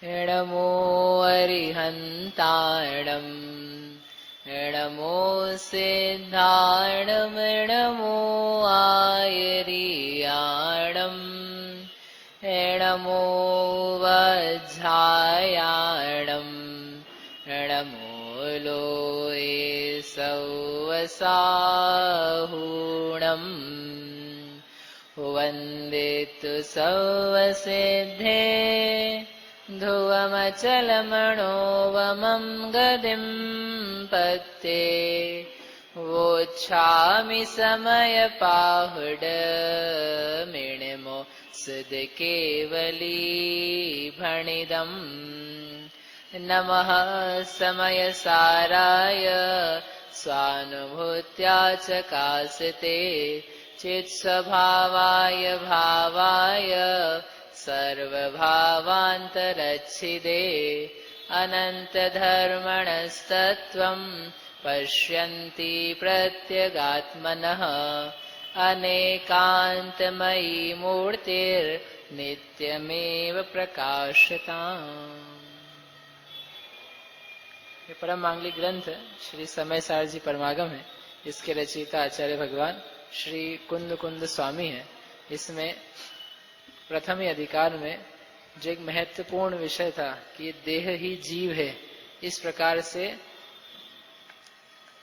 नमो अरिहन्ताणम् नमो सिद्धाणम् नमो आयर्याणम् नमो वज्रायाणम् नमो लोये सौवसाहूणम् वन्दितु सौवसिद्धे ध्रुवमचलमणोवमं गदिं पत्ते वोच्छामि समयपाहुडमिणिमो सुदकेवलीभणिदम् नमः समयसाराय स्वानुभूत्या चकासिते चित्स्वभावाय भावाय सर्वभावान्तरच्छिदे अनन्तधर्मणस्तत्त्वं पश्यन्ति प्रत्यगात्मनः अनेकान्तमयी मूर्तिर्नित्यमेव प्रकाशताम्। ये परम मांगलिक ग्रंथ श्री समय सार जी परमागम है। इसके रचयिता आचार्य भगवान श्री कुंद कुंद स्वामी है। इसमें प्रथम ही अधिकार में जो एक महत्वपूर्ण विषय था कि देह ही जीव है, इस प्रकार से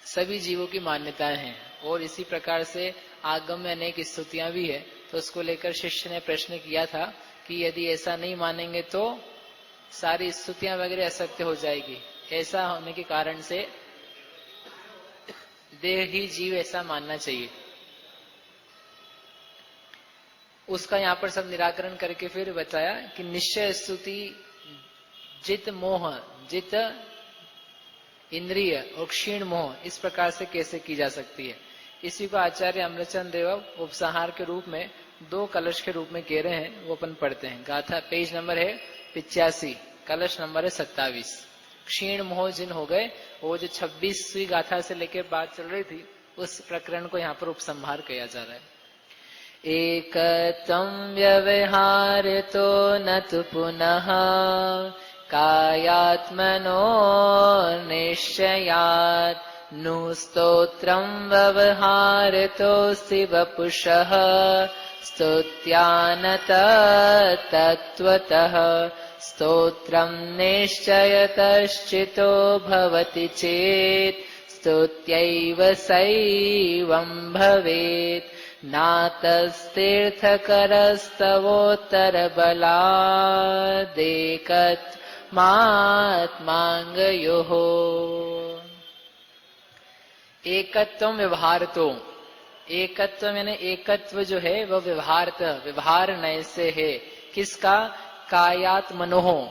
सभी जीवों की मान्यताएं हैं और इसी प्रकार से आगम में अनेक स्तुतियां भी है। तो उसको लेकर शिष्य ने प्रश्न किया था कि यदि ऐसा नहीं मानेंगे तो सारी स्तुतियां वगैरह असत्य हो जाएगी। ऐसा होने के कारण से देह ही जीव ऐसा मानना चाहिए। उसका यहाँ पर सब निराकरण करके फिर बताया कि निश्चय स्तुति जित मोह, जित इंद्रिय और क्षीण मोह, इस प्रकार से कैसे की जा सकती है। इसी को आचार्य अमृतचंद देव उपसंहार के रूप में दो कलश के रूप में कह रहे हैं, वो अपन पढ़ते हैं। गाथा पेज नंबर है 85, कलश नंबर है 27। क्षीण मोह जिन हो गए, वो जो 26वीं गाथा से लेकर बात चल रही थी, उस प्रकरण को यहाँ पर उपसंहार किया जा रहा है। एकत्वं व्यवहारतो न तु पुनः कायात्मनो निश्चयात् नु स्तोत्रं व्यवहारतोऽस्ति वपुषः स्तुत्यानत तत्त्वतः स्तोत्रं निश्चयतश्चितो भवति चेत् स्तुत्यैव सैवं भवेत् नातस्तीर्थकरस्तवोत्तरबलादेकत्मात्माङ्गयोः। एकत्वं व्यवहारतो, एकत्व यानी एकत्व जो है वह व्यवहार नय से है। किसका? कायात्मनोः,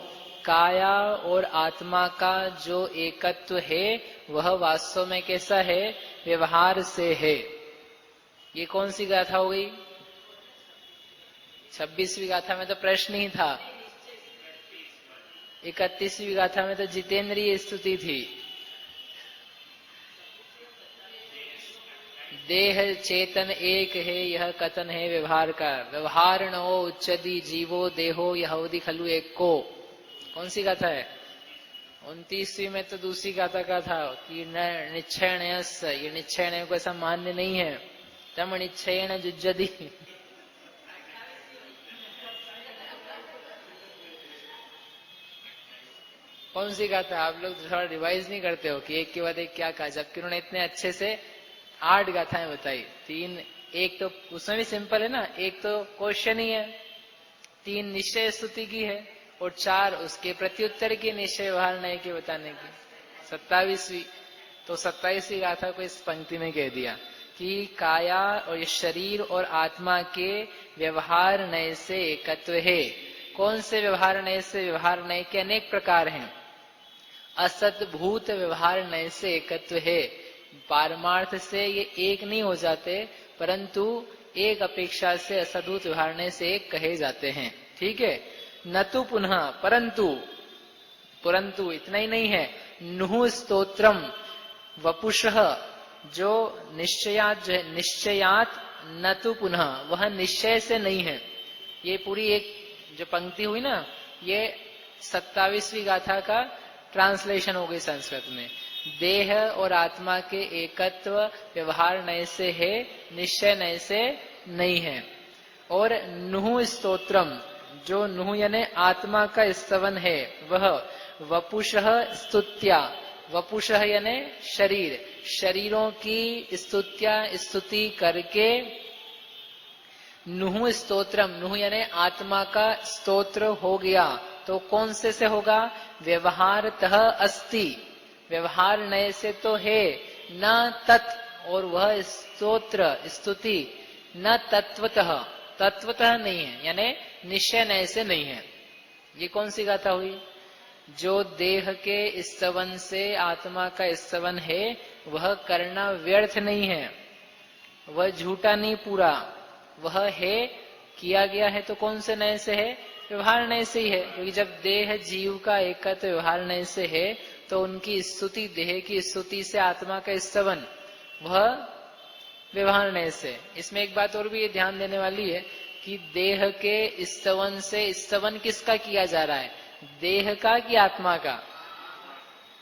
काया और आत्मा का जो एकत्व है वह वास्तव में कैसा है? व्यवहार से है। ये कौन सी गाथा हो गई? 26वीं गाथा में तो प्रश्न ही था। 31वीं गाथा में तो जितेंद्रिय स्तुति थी। देह चेतन एक है, यह कथन है व्यवहार का। व्यवहार नो उच्चदी जीवो देहो यहोदी खलु एक को। कौन सी गाथा है? 29वीं में तो दूसरी गाथा का था कि न निश्चयणयस, ये निश्चयणय को ऐसा मान्य नहीं है। तम निश्चयण जुज्जदी। कौन सी गाथा? आप लोग थोड़ा रिवाइज नहीं करते हो कि एक के बाद एक क्या कहा, जबकि उन्होंने इतने अच्छे से 8 गाथाएं बताई। 3 एक तो उसमें भी सिंपल है ना, एक तो क्वेश्चन ही है, 3 निश्चय स्तुति की है और 4 उसके प्रत्युत्तर की निश्चय व्यवहार नय के बताने की। 27वीं तो 27वीं गाथा को इस पंक्ति में कह दिया कि काया और ये शरीर और आत्मा के व्यवहार नय से एकत्व है। कौन से व्यवहार नय से? व्यवहार नय के अनेक प्रकार हैं। असत भूत व्यवहार नय से एकत्व है। पारमार्थ से ये एक नहीं हो जाते, परंतु एक अपेक्षा से असद्भूत व्यवहार नय से एक कहे जाते हैं। ठीक है। न तो पुनः, परंतु इतना ही नहीं है। नुह स्तोत्रम वपुषः, जो निश्चयात जो है, निश्चयात न तो पुनः, वह निश्चय से नहीं है। ये पूरी एक जो पंक्ति हुई ना, ये 27वीं गाथा का ट्रांसलेशन हो गई संस्कृत में। देह और आत्मा के एकत्व व्यवहार नए से है, निश्चय नए से नहीं है। और नुह स्तोत्रम, जो नुह यानी आत्मा का स्तवन है, वह वपुषः स्तुत्या, वपुषः यानी शरीर, शरीरों की स्तुति करके नुह स्तोत्रम, नुह यानी आत्मा का स्तोत्र हो गया। तो कौन से होगा? व्यवहारतः अस्ति, व्यवहार नए से तो है, न तत्, और वह स्तोत्र स्तुति न तत्वतः, तत्वतः नहीं है, यानी निश्चय नए से नहीं है। ये कौन सी गाथा हुई? जो देह के स्तवन से आत्मा का स्तवन है वह करना व्यर्थ नहीं है, वह झूठा नहीं पूरा, वह है, किया गया है। तो कौन से नए से है? व्यवहार नए से ही है, क्योंकि जब देह जीव का एकत्व व्यवहार नए से है तो उनकी स्तुति, देह की स्तुति से आत्मा का स्तवन, वह व्यवहार नए से। इसमें एक बात और भी ध्यान देने वाली है कि देह के स्तवन से, स्तवन किसका किया जा रहा है? देह का कि आत्मा का?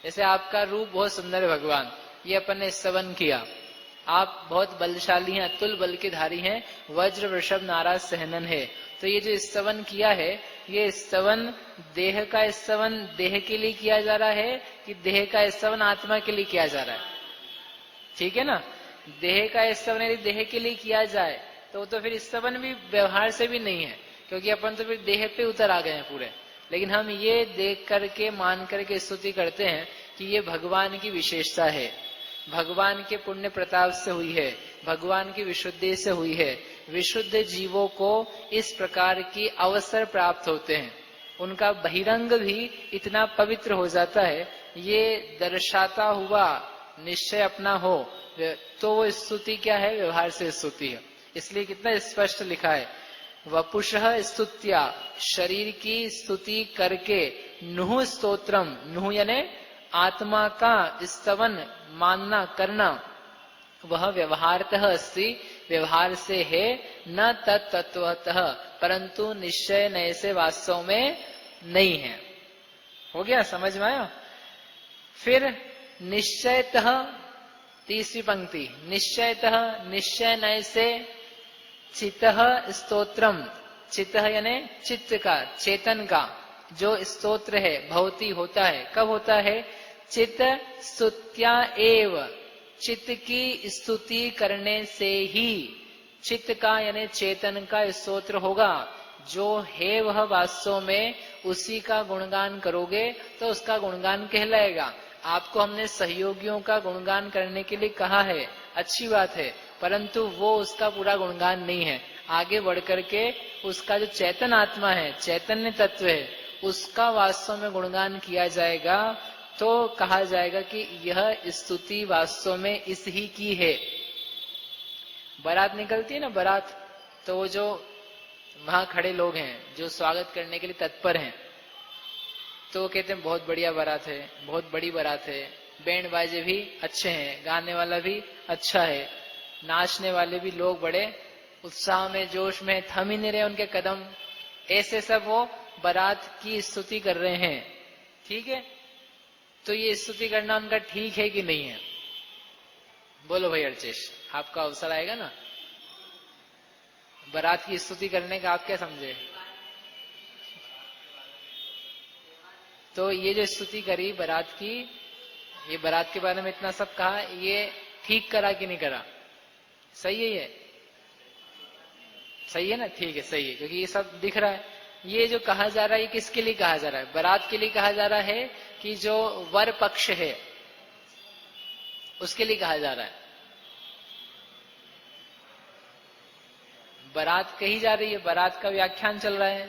जैसे आपका रूप बहुत सुंदर है भगवान, ये अपन ने स्तवन किया, आप बहुत बलशाली हैं, अतुल बल के धारी हैं, वज्र वृषभ नाराज सहनन है। तो ये जो स्तवन किया है, ये स्तवन देह का स्तवन देह के लिए किया जा रहा है कि देह का स्तवन आत्मा के लिए किया जा रहा है? ठीक है ना? देह का स्तवन यदि देह के लिए किया जाए तो फिर स्तवन भी व्यवहार से भी नहीं है, क्योंकि अपन तो फिर देह पे उतर आ गए हैं पूरे। लेकिन हम ये देख करके, मान करके स्तुति करते हैं कि ये भगवान की विशेषता है, भगवान के पुण्य प्रताप से हुई है, भगवान की विशुद्धि से हुई है। विशुद्ध जीवों को इस प्रकार की अवसर प्राप्त होते हैं, उनका बहिरंग भी इतना पवित्र हो जाता है, ये दर्शाता हुआ निश्चय अपना हो तो वो स्तुति क्या है? व्यवहार से स्तुति है। इसलिए कितना स्पष्ट लिखा है, वपुषः स्तुत्या, शरीर की स्तुति करके, नुह स्तोत्रम, नुह यानी आत्मा का स्तवन मानना करना, वह व्यवहारतः अस्ति, व्यवहार से है, न तत्वतः, परंतु निश्चय नए से वास्तव में नहीं है। हो गया? समझ में आया? फिर निश्चयतः, तीसरी पंक्ति, निश्चयतः, निश्चय नए से, चितः स्तोत्रम, चितः यानी चित्त का, चेतन का जो स्तोत्र है, भवती होता है। कब होता है? चित्त स्तुत्या एव, चित्त की स्तुति करने से ही चित्त का यानी चेतन का स्तोत्र होगा। जो है वह वास्तव में उसी का गुणगान करोगे तो उसका गुणगान कहलाएगा। आपको हमने सहयोगियों का गुणगान करने के लिए कहा है, अच्छी बात है, परंतु वो उसका पूरा गुणगान नहीं है। आगे बढ़ करके उसका जो चेतन आत्मा है, चैतन्य तत्व है, उसका वास्तव में गुणगान किया जाएगा तो कहा जाएगा कि यह स्तुति वास्तव में इस ही की है। बारात निकलती है ना, बारात, तो वो जो वहां खड़े लोग हैं जो स्वागत करने के लिए तत्पर हैं, तो वो कहते हैं बहुत बढ़िया बारात है, बहुत बड़ी बारात है, बैंड बाजे भी अच्छे हैं, गाने वाला भी अच्छा है, नाचने वाले भी लोग बड़े उत्साह में, जोश में, थम ही नहीं रहे उनके कदम, ऐसे सब वो बारात की स्तुति कर रहे हैं। ठीक है? तो ये स्तुति करना उनका ठीक है कि नहीं है? बोलो भाई अर्चेश, आपका अवसर आएगा ना बारात की स्तुति करने का, आप क्या समझे? तो ये जो स्तुति करी बारात की, ये बारात के बारे में इतना सब कहा, ये ठीक करा कि नहीं करा? सही है? ये सही है ना? ठीक है, सही है, क्योंकि ये सब दिख रहा है। ये जो कहा जा रहा है, ये किसके लिए कहा जा रहा है? बारात के लिए कहा जा रहा है कि जो वर पक्ष है उसके लिए कहा जा रहा है। बारात कही जा रही है, बारात का व्याख्यान चल रहा है,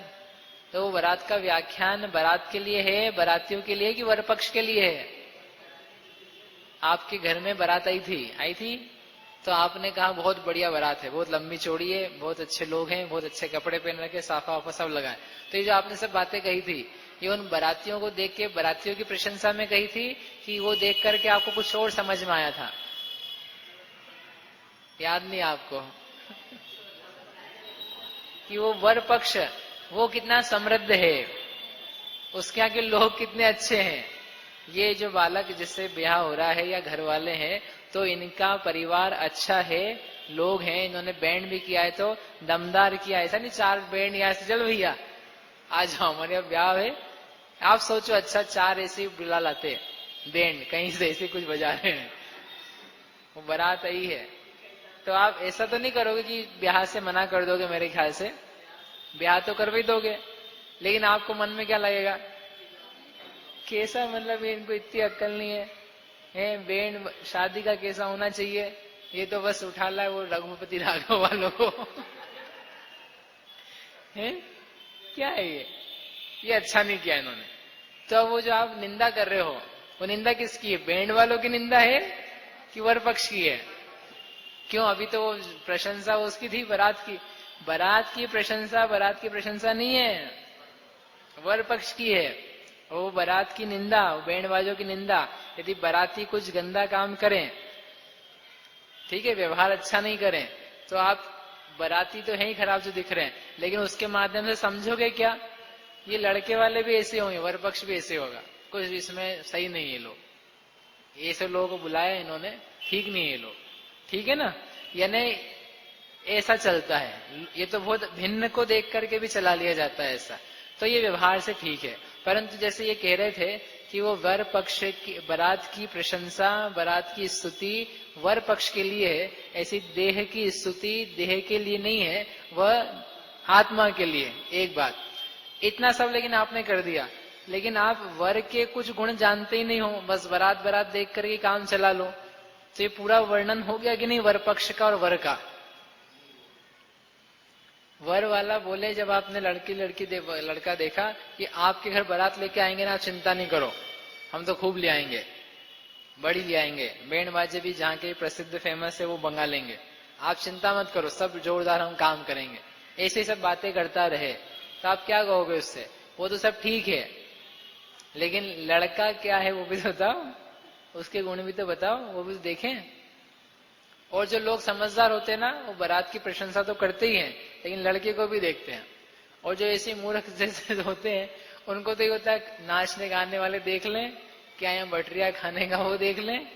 तो वो बारात का व्याख्यान बारात के लिए है, बारातियों के लिए कि वर पक्ष के लिए है? आपके घर में बारात आई थी तो आपने कहा बहुत बढ़िया बारात है, बहुत लंबी चौड़ी है, बहुत अच्छे लोग हैं, बहुत अच्छे कपड़े पहन रखे, साफा वाफा सब लगा है। तो ये जो आपने सब बातें कही थी, ये उन बारातियों को देख के, बारातियों की प्रशंसा में कही थी कि वो देख करके आपको कुछ और समझ में आया था? याद नहीं आपको? कि वो वर पक्ष वो कितना समृद्ध है, उसके यहाँ के लोग कितने अच्छे हैं। ये जो बालक जिससे ब्याह हो रहा है या घर वाले हैं, तो इनका परिवार अच्छा है, लोग हैं, इन्होंने बैंड भी किया है तो दमदार किया है। ऐसा नहीं 4 बैंड यहाँ से चल भैया आ जाओ हमारे यहाँ ब्याह है। आप सोचो अच्छा 4 ऐसे बुला लाते बैंड, कहीं से ऐसे कुछ बजा रहे हैं, वो बारात आई है। तो आप ऐसा तो नहीं करोगे कि ब्याह से मना कर दोगे। मेरे ख्याल से ब्याह तो कर भी दोगे, लेकिन आपको मन में क्या लगेगा, कैसा मतलब इनको इतनी अक्ल नहीं है, बैंड शादी का कैसा होना चाहिए, ये तो बस उठा ला है वो रघुपति राघव वालों को है क्या है ये अच्छा नहीं किया इन्होंने। तो वो जो आप निंदा कर रहे हो, वो निंदा किसकी है, बैंड वालों की निंदा है कि वर पक्ष की है? क्यों, अभी तो वो प्रशंसा उसकी थी बारात की। बारात की प्रशंसा नहीं है, वर पक्ष की है। वो बारात की निंदा, बैंड बाजों की निंदा। यदि बाराती कुछ गंदा काम करें, ठीक है, व्यवहार अच्छा नहीं करें, तो आप बाराती तो है ही खराब जो दिख रहे हैं, लेकिन उसके माध्यम से समझोगे क्या, ये लड़के वाले भी ऐसे होंगे, वर पक्ष भी ऐसे होगा, कुछ इसमें सही नहीं है। लोग ये सब लोगों को बुलाया इन्होंने, ठीक नहीं है लोग, ठीक है ना। यानी ऐसा चलता है, ये तो बहुत भिन्न को देख करके भी चला लिया जाता है ऐसा, तो ये व्यवहार से ठीक है। परंतु जैसे ये कह रहे थे कि वो वर पक्ष की बारात की प्रशंसा, बारात की स्तुति वर पक्ष के लिए है, ऐसी देह की स्तुति देह के लिए नहीं है, वह आत्मा के लिए। एक बात इतना सब लेकिन आपने कर दिया, लेकिन आप वर के कुछ गुण जानते ही नहीं हो, बस बारात बारात देख करके काम चला लो, तो ये पूरा वर्णन हो गया कि नहीं वर पक्ष का और वर का। वर वाला बोले जब आपने लड़का देखा कि आपके घर बारात लेके आएंगे ना, चिंता नहीं करो, हम तो खूब ले आएंगे, बड़ी ले आएंगे, बैंड बाजे भी जहाँ के प्रसिद्ध फेमस है वो मंगा लेंगे, आप चिंता मत करो, सब जोरदार हम काम करेंगे, ऐसे सब बातें करता रहे, तो आप क्या कहोगे उससे? वो तो सब ठीक है, लेकिन लड़का क्या है वो भी तो बताओ, उसके गुण भी तो बताओ, वो भी तो देखें। और जो लोग समझदार होते हैं ना, वो बारात की प्रशंसा तो करते ही हैं, लेकिन लड़के को भी देखते हैं। और जो ऐसे मूर्ख जैसे होते हैं, उनको तो ये होता है नाचने गाने वाले देख लें, क्या यहाँ बटरिया खाने का वो देख लें,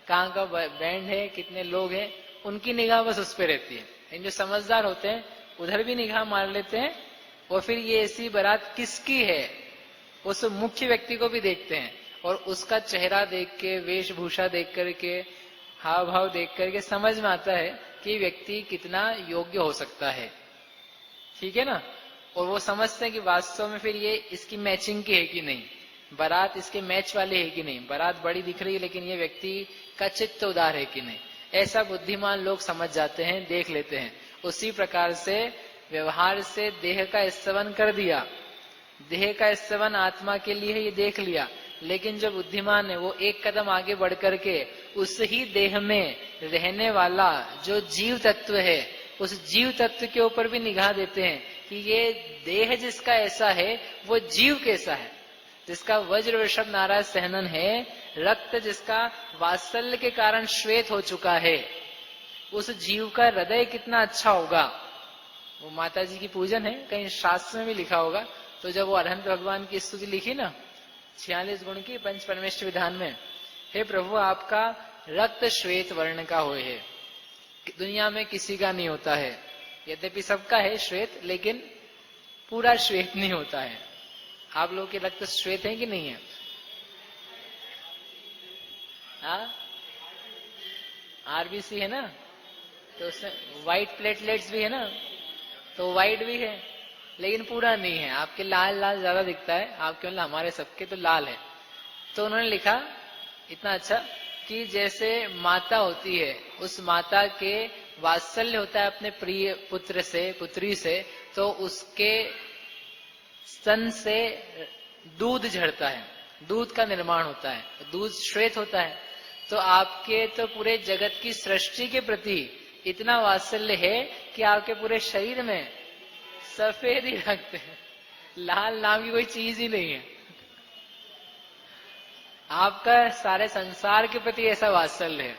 कहाँ का बैंड है, कितने लोग हैं, उनकी निगाह बस उस पर रहती है। लेकिन जो समझदार होते हैं उधर भी निगाह मार लेते हैं, और फिर ये ऐसी बारात किसकी है उस मुख्य व्यक्ति को भी देखते हैं, और उसका चेहरा देख के, वेशभूषा देख करके, हाव भाव देख करके समझ में आता है कि व्यक्ति कितना योग्य हो सकता है, ठीक है ना। और वो समझते हैं कि वास्तव में फिर ये इसकी मैचिंग की है कि नहीं, बारात इसके मैच वाले है कि नहीं, बारात बड़ी दिख रही है लेकिन ये व्यक्ति का चित्त उदार है कि नहीं, ऐसा बुद्धिमान लोग समझ जाते हैं, देख लेते हैं। उसी प्रकार से व्यवहार से देह का स्तवन कर दिया, देह का स्तवन आत्मा के लिए ये देख लिया, लेकिन जो बुद्धिमान है वो एक कदम आगे बढ़ करके उस ही देह में रहने वाला जो जीव तत्व है, उस जीव तत्व के ऊपर भी निगाह देते हैं कि ये देह जिसका ऐसा है वो जीव कैसा है, जिसका वज्र वृषभ नाराज सहनन है, रक्त जिसका वात्सल्य के कारण श्वेत हो चुका है, उस जीव का हृदय कितना अच्छा होगा। वो माता जी की पूजन है, कहीं शास्त्र में भी लिखा होगा। तो जब वो अरहंत भगवान की स्तुति लिखी ना 46 गुण की पंच परमेष्ठ विधान में, हे प्रभु आपका रक्त श्वेत वर्ण का होए है, दुनिया में किसी का नहीं होता है, यद्यपि सबका है श्वेत, लेकिन पूरा श्वेत नहीं होता है। आप लोगों के रक्त श्वेत है कि नहीं है? हाँ, आरबीसी है ना, तो उसमें व्हाइट प्लेटलेट्स भी है ना, तो व्हाइट भी है लेकिन पूरा नहीं है। आपके लाल लाल ज्यादा दिखता है, आपके मतलब हमारे सबके तो लाल है। तो उन्होंने लिखा इतना अच्छा कि जैसे माता होती है, उस माता के वात्सल्य होता है अपने प्रिय पुत्र से, पुत्री से, तो उसके स्तन से दूध झड़ता है, दूध का निर्माण होता है, दूध श्वेत होता है। तो आपके तो पूरे जगत की सृष्टि के प्रति इतना वात्सल्य है कि आपके पूरे शरीर में सफेद ही रखते हैं, लाल नाम की कोई चीज ही नहीं है। आपका सारे संसार के प्रति ऐसा वात्सल्य है।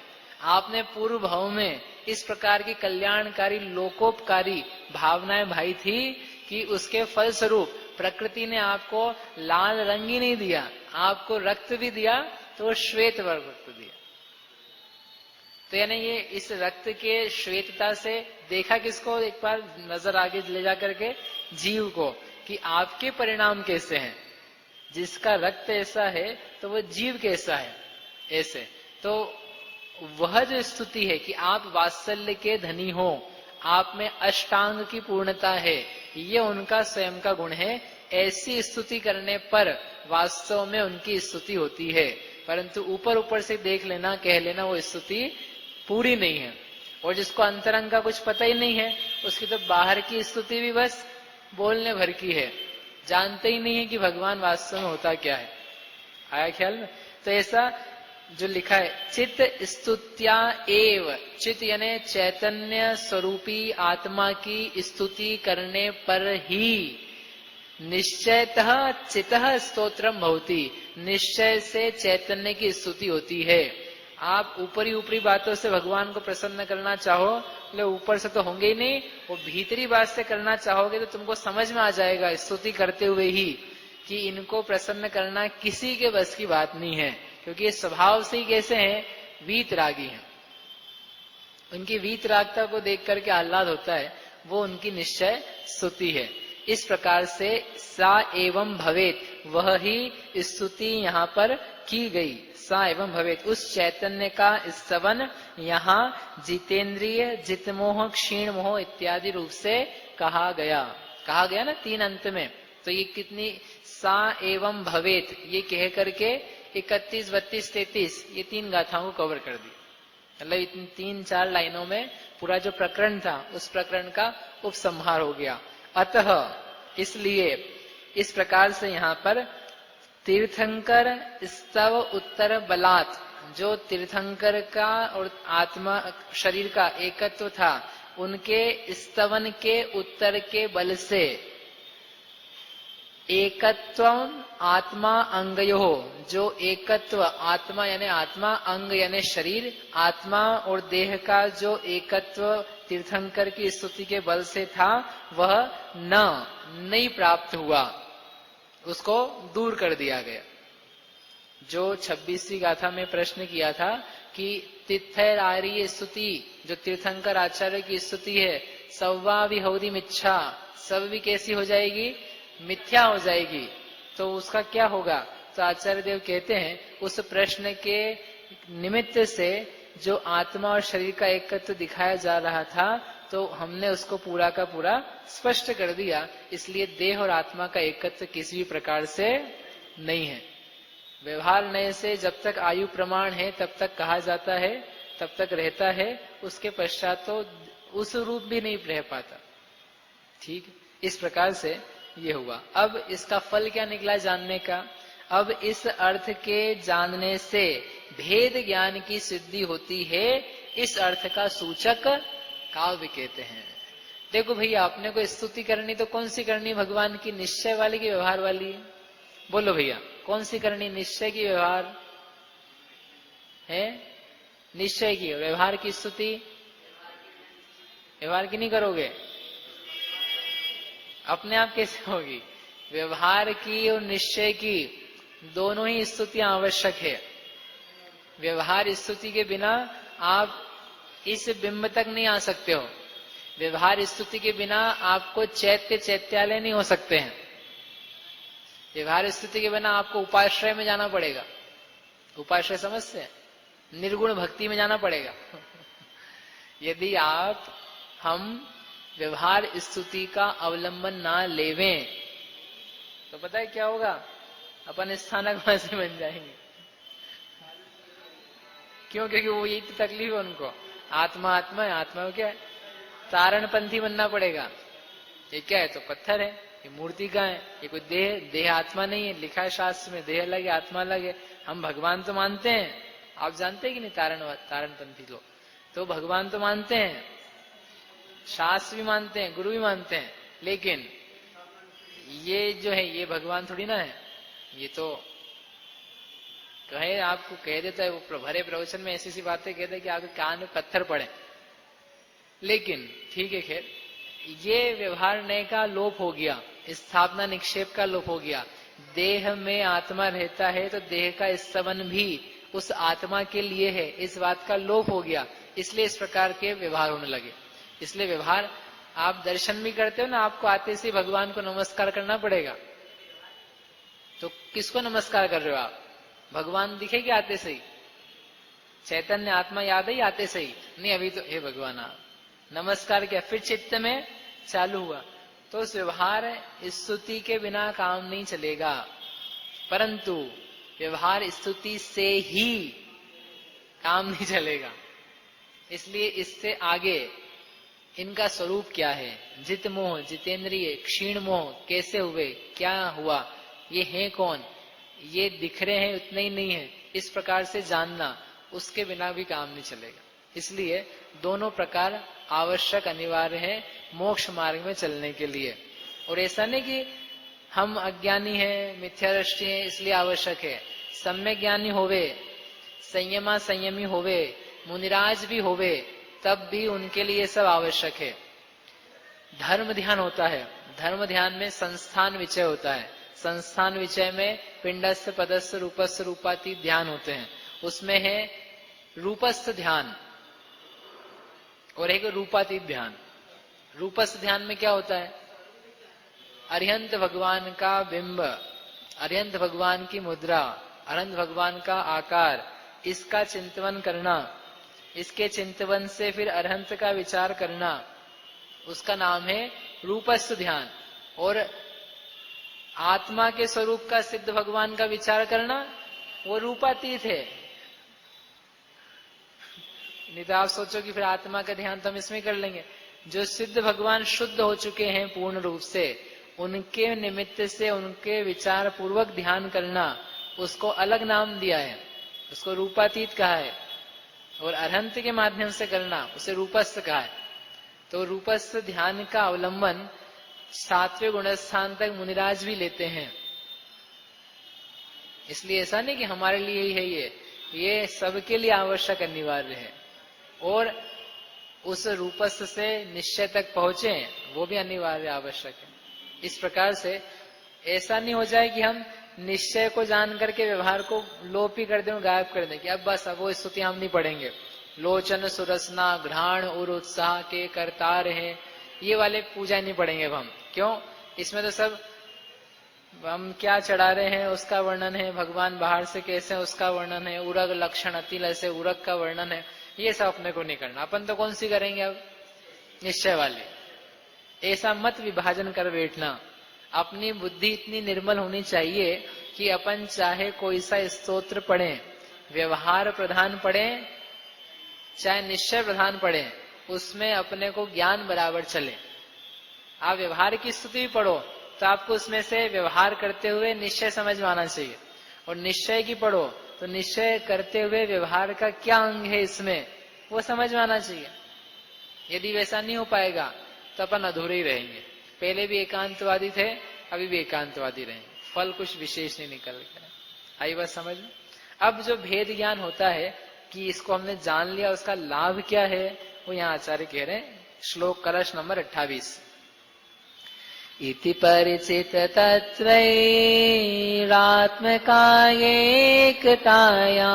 आपने पूर्व भाव में इस प्रकार की कल्याणकारी लोकोपकारी भावनाएं भाई थी कि उसके फलस्वरूप प्रकृति ने आपको लाल रंग ही नहीं दिया, आपको रक्त भी दिया तो वो श्वेत वर्ग रक्त दिया। तो यानी ये इस रक्त के श्वेतता से देखा किसको, एक बार नजर आगे ले जा करके जीव को, कि आपके परिणाम कैसे हैं। जिसका रक्त ऐसा है तो वो जीव कैसा है ऐसे। तो वह जो स्तुति है कि आप वात्सल्य के धनी हो, आप में अष्टांग की पूर्णता है, ये उनका स्वयं का गुण है। ऐसी स्तुति करने पर वास्तव में उनकी स्तुति होती है, परंतु ऊपर ऊपर से देख लेना, कह लेना वो स्तुति पूरी नहीं है। और जिसको अंतरंग का कुछ पता ही नहीं है, उसकी तो बाहर की स्तुति भी बस बोलने भर की है, जानते ही नहीं है कि भगवान वास्तव में होता क्या है। आया ख्याल में? तो ऐसा जो लिखा है, चित स्तुत्या एव, चित यानी चैतन्य स्वरूपी आत्मा की स्तुति करने पर ही निश्चयतः चितः स्तोत्रम भवति, निश्चय से चैतन्य की स्तुति होती है। आप ऊपरी ऊपरी बातों से भगवान को प्रसन्न करना चाहो, बोले ऊपर से तो होंगे ही नहीं, वो भीतरी बात से करना चाहोगे तो तुमको समझ में आ जाएगा स्तुति करते हुए ही कि इनको प्रसन्न करना किसी के बस की बात नहीं है, क्योंकि ये स्वभाव से ही कैसे हैं, वीतरागी हैं। उनकी वीतरागता को देख करके आह्लाद होता है, वो उनकी निश्चय स्तुति है। इस प्रकार से सा एवं भवेत, वह ही स्तुति यहाँ पर की गई। सा एवं भवेत, उस चैतन्य का स्तवन यहाँ जितेंद्रिय, जितमोह, क्षीण मोह इत्यादि रूप से कहा गया ना 3 अंत में। तो ये कितनी सा एवं भवेत, ये कह करके 31, 32, 33 ये 3 गाथाओं को कवर कर दी। मतलब इन 3-4 लाइनों में पूरा जो प्रकरण था उस प्रकरण का उपसंहार हो गया। अतः इसलिए इस प्रकार से यहाँ पर तीर्थंकर स्तव उत्तर बलात्, जो तीर्थंकर का और आत्मा शरीर का एकत्व था, उनके स्तवन के उत्तर के बल से एकत्व आत्मा अंगयो, जो एकत्व आत्मा यानी आत्मा, अंग यानी शरीर, आत्मा और देह का जो एकत्व तीर्थंकर की स्तुति के बल से था, वह नहीं प्राप्त हुआ, उसको दूर कर दिया गया। जो 26वीं गाथा में प्रश्न किया था कि तिथैरार्य स्तुति, जो तीर्थंकर आचार्य की स्तुति है, सव्वा विहोदी मिच्छा, सब भी कैसी हो जाएगी, मिथ्या हो जाएगी, तो उसका क्या होगा। तो आचार्य देव कहते हैं, उस प्रश्न के निमित्त से जो आत्मा और शरीर का एकत्व दिखाया जा रहा था, तो हमने उसको पूरा का पूरा स्पष्ट कर दिया। इसलिए देह और आत्मा का एकत्व किसी भी प्रकार से नहीं है। व्यवहार नए से जब तक आयु प्रमाण है तब तक कहा जाता है, तब तक रहता है, उसके पश्चात तो उस रूप भी नहीं रह पाता। ठीक, इस प्रकार से ये हुआ। अब इसका फल क्या निकला जानने का। अब इस अर्थ के जानने से भेद ज्ञान की सिद्धि होती है। इस अर्थ का सूचक काव्य कहते हैं। देखो भैया, आपने को स्तुति करनी तो कौन सी करनी, भगवान की निश्चय वाली की व्यवहार वाली? बोलो भैया, कौन सी करनी, निश्चय की व्यवहार है? निश्चय की, व्यवहार की स्तुति व्यवहार की नहीं करोगे, अपने आप कैसे होगी? व्यवहार की और निश्चय की दोनों ही स्तुतियां आवश्यक है। व्यवहार स्तुति के बिना आप इस बिंब तक नहीं आ सकते हो। व्यवहार स्तुति के बिना आपको चैत्यालय नहीं हो सकते हैं। व्यवहार स्तुति के बिना आपको उपाश्रय में जाना पड़ेगा। उपाश्रय समझते, निर्गुण भक्ति में जाना पड़ेगा। यदि हम व्यवहार स्तुति का अवलंबन ना लेवें तो पता है क्या होगा, अपन स्थानकवासी बन जाएंगे। क्यों? क्योंकि वो यही तो तकलीफ है उनको, आत्मा आत्मा है, आत्मा क्या है, तारणपंथी बनना पड़ेगा। ये क्या है, तो पत्थर है, ये मूर्ति का है, ये कोई देह आत्मा नहीं है। लिखा है शास्त्र में, देह अलग है आत्मा अलग है। हम भगवान तो मानते हैं, आप जानते हैं कि नहीं, तारणपंथी लोग तो भगवान तो मानते हैं, शास्त्र भी मानते हैं, गुरु भी मानते हैं, लेकिन ये जो है ये भगवान थोड़ी ना है। ये तो कहे, आपको कह देता है वो भरे प्रवचन में ऐसी सी बातें कहते हैं कि आपके कान में पत्थर पड़े। लेकिन ठीक है, खैर ये व्यवहार नए का लोप हो गया। स्थापना निक्षेप का लोप हो गया। देह में आत्मा रहता है तो देह का स्तवन भी उस आत्मा के लिए है, इस बात का लोप हो गया। इसलिए इस प्रकार के व्यवहार होने लगे। इसलिए व्यवहार, आप दर्शन भी करते हो ना, आपको आते से भगवान को नमस्कार करना पड़ेगा। तो किसको नमस्कार कर रहे हो आप? भगवान दिखेगी आते से ही? चैतन्य आत्मा याद है आते से ही? नहीं, अभी तो हे भगवान आप नमस्कार किया, फिर चित्त में चालू हुआ। तो उस व्यवहार स्तुति के बिना काम नहीं चलेगा, परंतु व्यवहार स्तुति से ही काम नहीं चलेगा। इसलिए इससे आगे इनका स्वरूप क्या है, जित मोह, जितेंद्रिय, क्षीण मोह कैसे हुए, क्या हुआ, ये हैं कौन, ये दिख रहे हैं उतने ही नहीं है, इस प्रकार से जानना, उसके बिना भी काम नहीं चलेगा। इसलिए दोनों प्रकार आवश्यक, अनिवार्य है मोक्ष मार्ग में चलने के लिए। और ऐसा नहीं कि हम अज्ञानी हैं, मिथ्या दृष्टि है इसलिए आवश्यक है। सम्यक ज्ञानी होवे, संयमा संयमी होवे, मुनिराज भी होवे, तब भी उनके लिए सब आवश्यक है। धर्म ध्यान होता है, धर्म ध्यान में संस्थान विचय होता है। संस्थान विचय में पिंडस्थ, पदस्थ, रूपस्थ, रूपातीत ध्यान होते हैं। उसमें है रूपस्थ ध्यान और एक रूपातीत ध्यान। रूपस्थ ध्यान में क्या होता है? अरिहंत भगवान का बिंब, अरिहंत भगवान की मुद्रा, अरिहंत भगवान का आकार, इसका चिंतन करना, इसके चिंतन से फिर अरिहंत का विचार करना, उसका नाम है रूपस्थ ध्यान। और आत्मा के स्वरूप का सिद्ध भगवान का विचार करना, वो रूपातीत है। नहीं तो आप सोचो कि फिर आत्मा का ध्यान तो हम इसमें कर लेंगे। जो सिद्ध भगवान शुद्ध हो चुके हैं पूर्ण रूप से, उनके निमित्त से उनके विचार पूर्वक ध्यान करना, उसको अलग नाम दिया है, उसको रूपातीत कहा है। और अरहंत के माध्यम से करना, उसे रूपस्थ कहा है। तो रूपस्थ ध्यान का अवलंबन 7वें गुणस्थान तक मुनिराज भी लेते हैं। इसलिए ऐसा नहीं कि हमारे लिए ही है, ये सबके लिए आवश्यक, अनिवार्य है। और उस रूपस्थ से निश्चय तक पहुंचे, वो भी अनिवार्य, आवश्यक है। इस प्रकार से ऐसा नहीं हो जाए कि हम निश्चय को जान करके व्यवहार को लोप ही कर दें, गायब कर दें कि अब बस, अब वो स्तुति हम नहीं पढ़ेंगे। लोचन सुरसना घ्राण और उत्साह के करतार हैं, ये वाले पूजा नहीं पढ़ेंगे अब हम। क्यों? इसमें तो सब हम क्या चढ़ा रहे हैं उसका वर्णन है, भगवान बाहर से कैसे हैं उसका वर्णन है, उरग लक्षण अतिल ऐसे उरग का वर्णन है, ये सब अपने को नहीं करना। अपन तो कौन सी करेंगे अब? निश्चय वाले। ऐसा मत विभाजन कर बैठना। अपनी बुद्धि इतनी निर्मल होनी चाहिए कि अपन चाहे कोई सा स्तोत्र पढ़ें, व्यवहार प्रधान पढ़ें चाहे निश्चय प्रधान पढ़ें, उसमें अपने को ज्ञान बराबर चले। आप व्यवहार की स्तुति पढ़ो तो आपको उसमें से व्यवहार करते हुए निश्चय समझ में आना चाहिए, और निश्चय की पढ़ो तो निश्चय करते हुए व्यवहार का क्या अंग है इसमें, वो समझ में आना चाहिए। यदि वैसा नहीं हो पाएगा तो अपन अधूरे ही रहेंगे। पहले भी एकांतवादी थे, अभी भी एकांतवादी रहेंगे, फल कुछ विशेष नहीं निकल गया। आई बात समझ में? अब जो भेद ज्ञान होता है कि इसको हमने जान लिया, उसका लाभ क्या है, वो यहाँ आचार्य कह रहे हैं। श्लोक कलश नंबर 28। इति परिचित तत्त्वैरात्मकायैकताया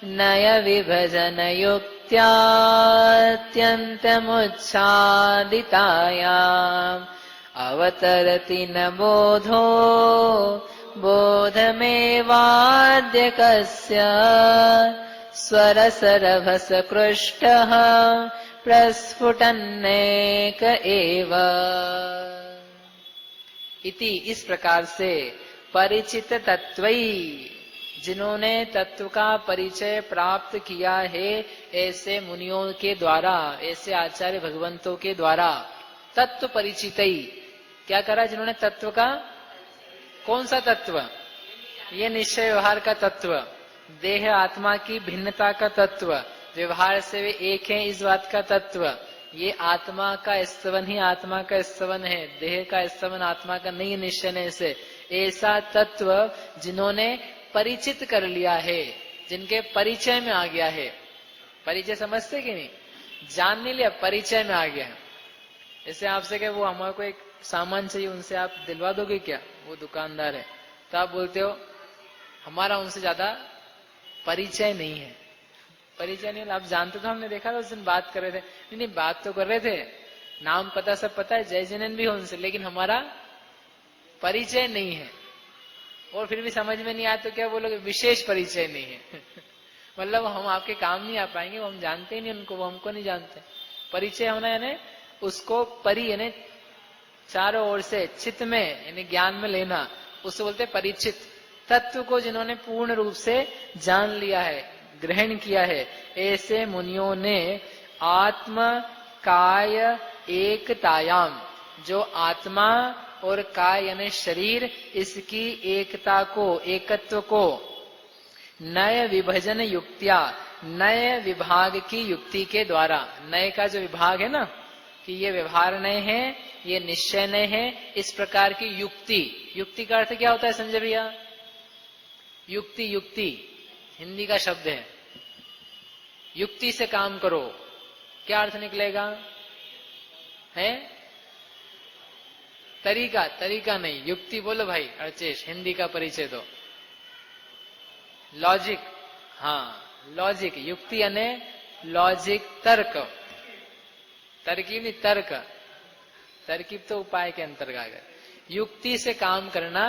नय विभजन युक्त्यात्यन्तमुच्छादिताया अवतरति न बोधो बोधमेवाद्य कस्य स्वरसरभसकृष्टः प्रस्फुटन्नेक एव। इति, इस प्रकार से, परिचित तत्वई, जिन्होंने तत्व का परिचय प्राप्त किया है ऐसे मुनियों के द्वारा, ऐसे आचार्य भगवंतों के द्वारा, तत्व परिचितई, क्या करा? जिन्होंने तत्व का, कौन सा तत्व? ये निश्चय व्यवहार का तत्व, देह आत्मा की भिन्नता का तत्व, व्यवहार से वे एक हैं इस बात का तत्व, ये आत्मा का स्तवन ही आत्मा का स्तवन है, देह का स्तवन आत्मा का नहीं निश्चय से, ऐसा तत्व जिन्होंने परिचित कर लिया है, जिनके परिचय में आ गया है। परिचय समझते कि नहीं? जान नहीं लिया, परिचय में आ गया है। जैसे आपसे कहे वो हमारे को एक सामान चाहिए उनसे आप दिलवा दोगे क्या? वो दुकानदार है, तो आप बोलते हो हमारा उनसे ज्यादा परिचय नहीं है। परिचय नहीं, आप जानते तो, हमने देखा था उस दिन बात कर रहे थे। नहीं नहीं, बात तो कर रहे थे, नाम पता सब पता है, जय जिनेन भी हो उनसे, लेकिन हमारा परिचय नहीं है। और फिर भी समझ में नहीं आया तो क्या बोलोगे? विशेष परिचय नहीं है। मतलब हम आपके काम नहीं आ पाएंगे, वो हम जानते ही नहीं उनको, वो हमको नहीं जानते। परिचय होना यानी उसको परि यानी चारों ओर से चित्त में यानी ज्ञान में लेना, उससे बोलते परिचित। तत्व को जिन्होंने पूर्ण रूप से जान लिया है, ग्रहण किया है, ऐसे मुनियों ने आत्म काय एकतायाम, जो आत्मा और काय यानी शरीर, इसकी एकता को, एकत्व को नय विभजन युक्तिया, नए विभाग की युक्ति के द्वारा, नए का जो विभाग है ना, कि ये व्यवहार नए है, ये निश्चय नए है, इस प्रकार की युक्ति। युक्ति का अर्थ क्या होता है संजय भैया? युक्ति, युक्ति हिंदी का शब्द है। युक्ति से काम करो, क्या अर्थ निकलेगा? है तरीका, तरीका नहीं, युक्ति बोलो भाई अर्चेश, हिंदी का परिचय दो। लॉजिक, हाँ लॉजिक, युक्ति यानी लॉजिक, तर्क, तरकीब नहीं तर्क, तरकीब तो उपाय के अंतर्गत है। युक्ति से काम करना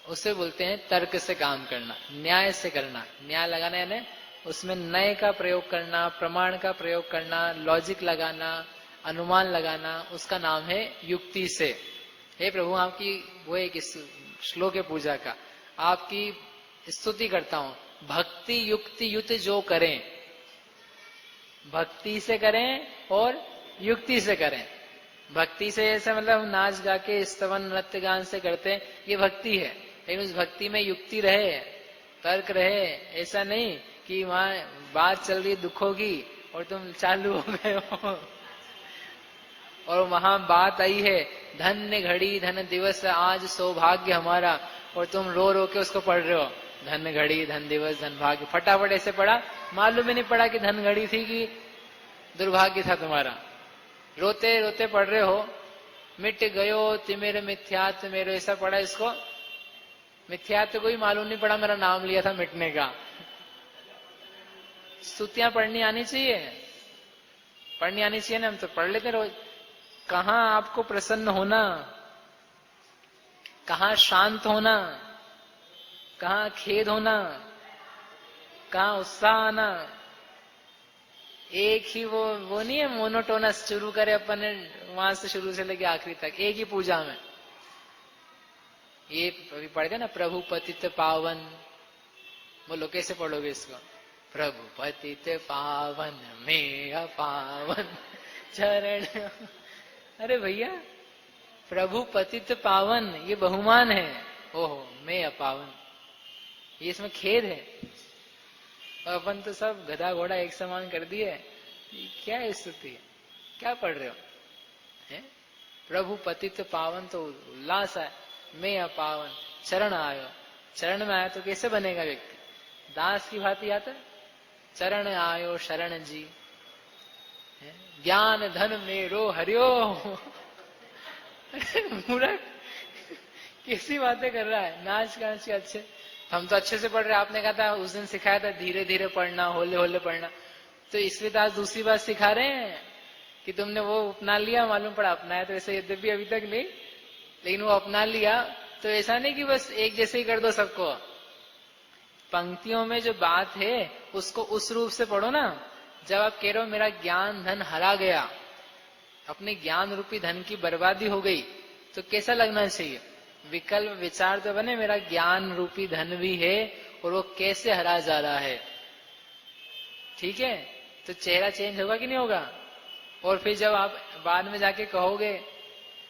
उसे बोलते हैं तर्क से काम करना, न्याय से करना। न्याय लगाना यानी उसमें नए का प्रयोग करना, प्रमाण का प्रयोग करना, लॉजिक लगाना, अनुमान लगाना, उसका नाम है युक्ति से। हे प्रभु, आपकी वो एक श्लोक है पूजा का, आपकी स्तुति करता हूं। भक्ति युक्ति युत जो करें, भक्ति से करें और युक्ति से करें। भक्ति से ऐसा मतलब नाच गा के स्तवन नृत्य गान से करते, ये भक्ति है, लेकिन उस भक्ति में युक्ति रहे, तर्क रहे। ऐसा नहीं कि वहां बात चल रही दुखों की और तुम चालू हो गए हो, और वहां बात आई है धन्य घड़ी धन दिवस आज सौभाग्य हमारा, और तुम रो रो के उसको पढ़ रहे हो, धन घड़ी धन दिवस धन भाग्य, फटाफट ऐसे पढ़ा, मालूम ही नहीं पड़ा कि धन घड़ी थी कि दुर्भाग्य था तुम्हारा। रोते रोते पढ़ रहे हो, मिट गयो तिमिर मिथ्यात्व मेरो, ऐसा पढ़ा इसको, मिथ्यात्व को ही मालूम नहीं पड़ा, मेरा नाम लिया था मिटने का। स्तुतियां पढ़नी आनी चाहिए, पढ़नी आनी चाहिए ना, हम तो पढ़ लेते रोज। कहाँ आपको प्रसन्न होना, कहाँ शांत होना, कहाँ खेद होना, कहाँ उत्साह आना, एक ही वो नहीं है मोनोटोनस, शुरू करे अपन ने वहां से शुरू से लेके आखिरी तक एक ही पूजा में। ये अभी पढ़ गए ना, प्रभु पतित पावन, बोलो कैसे पढ़ोगे इसको? प्रभु पतित पावन में पावन चरण। अरे भैया, प्रभु पतित पावन ये बहुमान है, ओहो मैं अपावन, ये इसमें खेद है। और अपन तो सब गधा घोड़ा एक समान कर दिए, क्या स्तुति है, क्या पढ़ रहे हो? है प्रभु पतित पावन तो उल्लास है, मैं अपावन चरण आयो, चरण में आया तो कैसे बनेगा व्यक्ति? दास की भांति आता, चरण आयो शरण जी, ज्ञान धन मेरो हरियो। मूर्ख कैसी बातें कर रहा है, नाच गाच के अच्छे, हम तो अच्छे से पढ़ रहे। आपने कहा था उस दिन सिखाया था धीरे धीरे पढ़ना, होले होले पढ़ना, तो इसलिए तो आज दूसरी बात सिखा रहे हैं कि तुमने वो अपना लिया, मालूम पड़ा अपनाया तो ऐसे यद्यपि अभी तक नहीं, लेकिन वो अपना लिया तो ऐसा नहीं कि बस एक जैसे ही कर दो सबको। पंक्तियों में जो बात है उसको उस रूप से पढ़ो ना। जब आप कह रहे हो मेरा ज्ञान धन हरा गया, अपने ज्ञान रूपी धन की बर्बादी हो गई, तो कैसा लगना चाहिए? विकल्प विचार तो बने, मेरा ज्ञान रूपी धन भी है और वो कैसे हरा जा रहा है। ठीक है, तो चेहरा चेंज होगा कि नहीं होगा? और फिर जब आप बाद में जाके कहोगे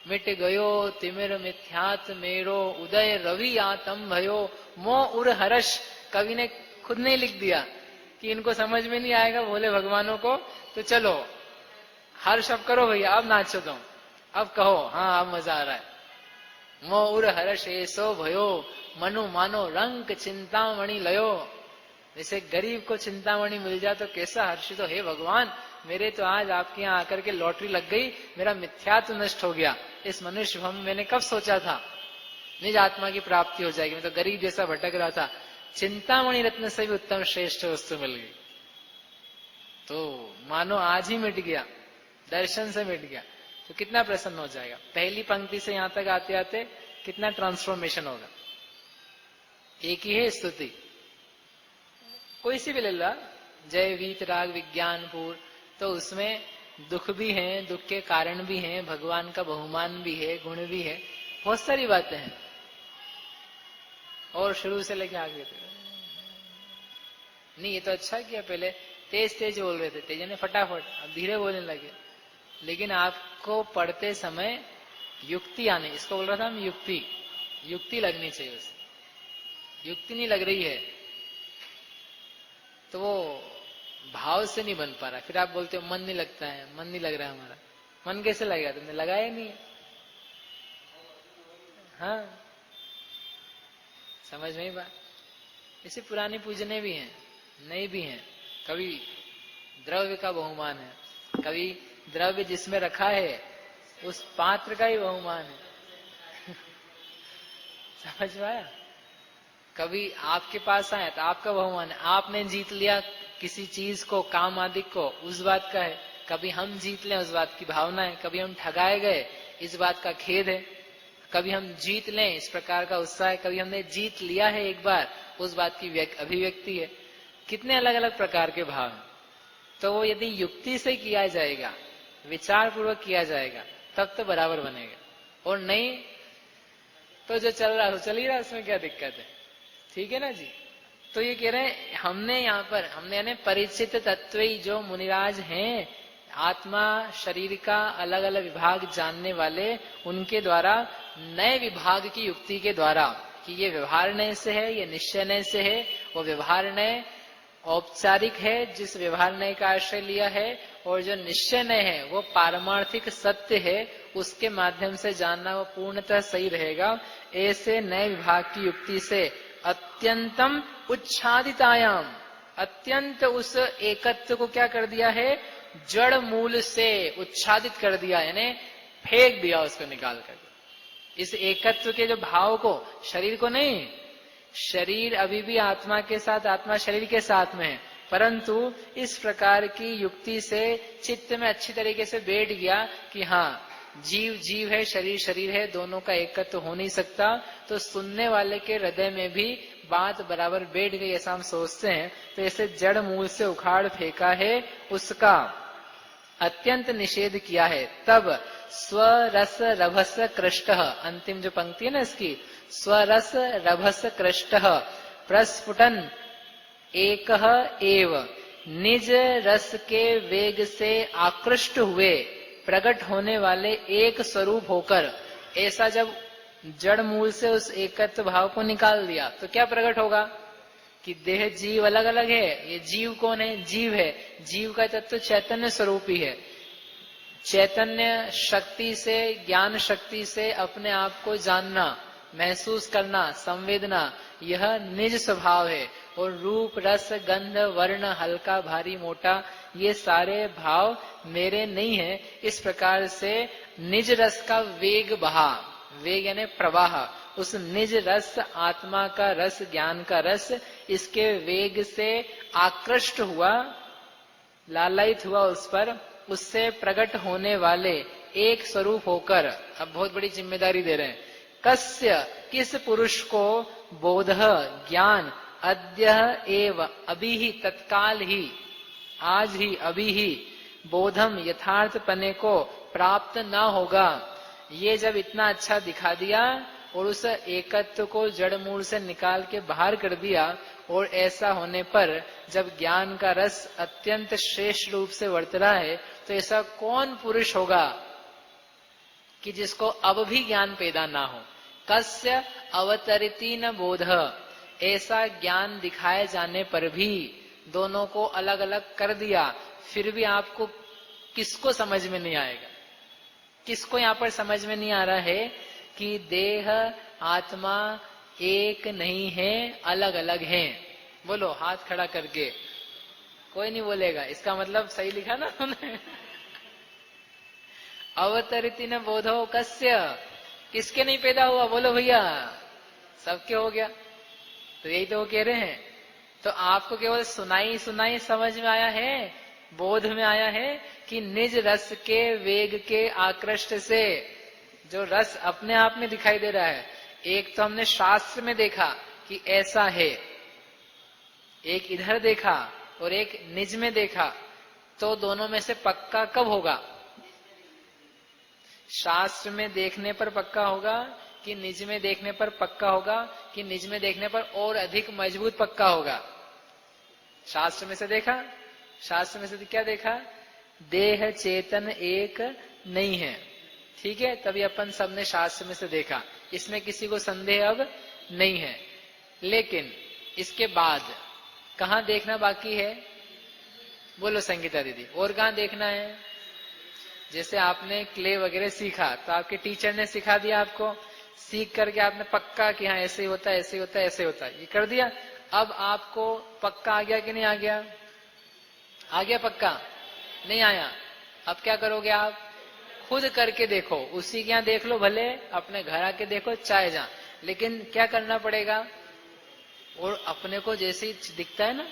मिट गयो तिमिर मिथ्यात मेरो, उदय रवि आतम भयो मो उर हर्ष। कवि ने खुद नहीं लिख दिया कि इनको समझ में नहीं आएगा भोले भगवानों को, तो चलो हर्ष अब करो भैया, अब नाचो तुम, अब कहो हाँ अब मजा आ रहा है। मो उर हर्ष ऐसो भयो मनु मानो रंग चिंतामणि लयो। जैसे गरीब को चिंतामणि मिल जाए तो कैसा हर्षित हो, हे भगवान मेरे तो आज आपके यहाँ आकर के लॉटरी लग गई, मेरा मिथ्यात्व नष्ट हो गया, इस मनुष्य भव में मैंने कब सोचा था निज आत्मा की प्राप्ति हो जाएगी, मैं तो गरीब जैसा भटक रहा था, चिंतामणि रत्न से भी उत्तम श्रेष्ठ वस्तु मिल गई। तो मानो आज ही मिट गया, दर्शन से मिट गया, तो कितना प्रसन्न हो जाएगा। पहली पंक्ति से यहां तक आते आते कितना ट्रांसफॉर्मेशन होगा। एक ही है स्तुति, कोई सी भी ले ला, जय वीत राग विज्ञानपुर, तो उसमें दुख भी है, दुख के कारण भी हैं, भगवान का बहुमान भी है, गुण भी है, बहुत सारी बातें हैं। और शुरू से लेके आगे नहीं, ये तो अच्छा किया, पहले तेज तेज बोल रहे थे, तेज ने फटाफट, अब धीरे बोलने लगे। लेकिन आपको पढ़ते समय युक्ति आने, इसको बोल रहा था हम युक्ति लगनी चाहिए, उसे युक्ति नहीं लग रही है तो वो भाव से नहीं बन पा रहा। फिर आप बोलते हो मन नहीं लगता है, मन नहीं लग रहा है हमारा, मन कैसे लगेगा, तुमने लगाया नहीं है। हाँ, समझ में ही बात। इसे पुरानी पूजने भी हैं, नई भी हैं। कभी द्रव्य का बहुमान है, कभी द्रव्य जिसमें रखा है उस पात्र का ही बहुमान है। समझ में आया। कभी आपके पास आए तो आपका बहुमान है, आपने जीत लिया किसी चीज को, काम आदि को, उस बात का है। कभी हम जीत लें, उस बात की भावना है। कभी हम ठगाए गए, इस बात का खेद है। कभी हम जीत लें, इस प्रकार का उत्साह है। कभी हमने जीत लिया है एक बार, उस बात की अभिव्यक्ति है। कितने अलग अलग प्रकार के भाव हैं। तो वो यदि युक्ति से किया जाएगा, विचार पूर्वक किया जाएगा, तब तो बराबर बनेगा। और नहीं तो जो चल रहा है चल ही रहा, उसमें क्या दिक्कत है। ठीक है ना जी। तो ये कह रहे हैं हमने यहाँ पर, हमने यानी परिचित तत्व जो मुनिराज हैं, आत्मा शरीर का अलग अलग विभाग जानने वाले, उनके द्वारा नए विभाग की युक्ति के द्वारा, कि ये व्यवहार नय से है, ये निश्चय नय से है, वो व्यवहार नय औपचारिक है जिस व्यवहार नय का आश्रय लिया है, और जो निश्चय नय है वो पारमार्थिक सत्य है, उसके माध्यम से जानना वो पूर्णतः सही रहेगा। ऐसे नए विभाग की युक्ति से अत्यंतम उच्छादितायाम, अत्यंत उस एकत्व को क्या कर दिया है, जड़ मूल से उच्छादित कर दिया, यानी फेंक दिया, उसको निकाल कर। इस एकत्व के जो भाव को, शरीर को नहीं, शरीर अभी भी आत्मा के साथ, आत्मा शरीर के साथ में है, परंतु इस प्रकार की युक्ति से चित्त में अच्छी तरीके से बैठ गया कि हाँ, जीव जीव है, शरीर शरीर है, दोनों का एकत्व हो नहीं सकता। तो सुनने वाले के हृदय में भी बात बराबर बैठ गई, ऐसा हम सोचते हैं। तो ऐसे जड़ मूल से उखाड़ फेंका है, उसका अत्यंत निषेध किया है। तब स्वरस रभस कृष्ट, अंतिम जो पंक्ति है ना इसकी, स्वरस रभस कृष्ट प्रस्फुटन एक एव, निज रस के वेग से आकृष्ट हुए प्रकट होने वाले एक स्वरूप होकर, ऐसा जब जड़ मूल से उस एकत्व भाव को निकाल दिया तो क्या प्रकट होगा कि देह जीव अलग अलग है। ये जीव कौन है, जीव है, जीव का तत्व चैतन्य स्वरूप ही है। चैतन्य शक्ति से, ज्ञान शक्ति से अपने आप को जानना, महसूस करना, संवेदना, यह निज स्वभाव है। और रूप रस गंध वर्ण हल्का भारी मोटा, ये सारे भाव मेरे नहीं है। इस प्रकार से निज रस का वेग बहा, वेग यानी प्रवाह, उस निज रस, आत्मा का रस, ज्ञान का रस, इसके वेग से आकृष्ट हुआ, लालायित हुआ उस पर, उससे प्रकट होने वाले एक स्वरूप होकर। अब बहुत बड़ी जिम्मेदारी दे रहे हैं। कस्य, किस पुरुष को, बोध ज्ञान अद्य एव, अभी ही, तत्काल ही, आज ही, अभी ही, बोधम यथार्थ पने को प्राप्त न होगा। ये जब इतना अच्छा दिखा दिया और उस एकत्व को जड़ मूल से निकाल के बाहर कर दिया, और ऐसा होने पर जब ज्ञान का रस अत्यंत श्रेष्ठ रूप से वर्त रहा है, तो ऐसा कौन पुरुष होगा कि जिसको अब भी ज्ञान पैदा ना हो। कस्य अवतरिति न बोध, ऐसा ज्ञान दिखाए जाने पर भी दोनों को अलग अलग कर दिया, फिर भी आपको किसको समझ में नहीं आएगा। किसको यहाँ पर समझ में नहीं आ रहा है कि देह आत्मा एक नहीं है, अलग अलग हैं। बोलो हाथ खड़ा करके, कोई नहीं बोलेगा, इसका मतलब सही लिखा ना उन्होंने। अवतरिति न बोधो कस्य, किसके नहीं पैदा हुआ बोलो भैया, सबके हो गया। तो यही तो वो कह रहे हैं। तो आपको केवल सुनाई सुनाई समझ में आया है, बोध में आया है कि निज रस के वेग के आकृष्ट से जो रस अपने आप में दिखाई दे रहा है, एक तो हमने शास्त्र में देखा कि ऐसा है, एक इधर देखा और एक निज में देखा, तो दोनों में से पक्का कब होगा? शास्त्र में देखने पर पक्का होगा कि निज में देखने पर पक्का होगा कि निज में देखने पर और अधिक मजबूत पक्का होगा? शास्त्र में से देखा, शास्त्र में से क्या देखा? देह चेतन एक नहीं है, ठीक है, तभी अपन सबने शास्त्र में से देखा, इसमें किसी को संदेह अब नहीं है। लेकिन इसके बाद कहाँ देखना बाकी है? बोलो संगीता दीदी, और कहाँ देखना है? जैसे आपने क्ले वगैरह सीखा तो आपके टीचर ने सिखा दिया आपको, सीख करके आपने पक्का कि हाँ ऐसे ही होता है, ऐसे ही होता है, ऐसे होता है, ये कर दिया। अब आपको पक्का आ गया कि नहीं आ गया? आ गया पक्का? नहीं आया? अब क्या करोगे आप? खुद करके देखो, उसी के यहाँ देख लो, भले अपने घर आके देखो, चाहे जहां, लेकिन क्या करना पड़ेगा? और अपने को जैसे ही दिखता है ना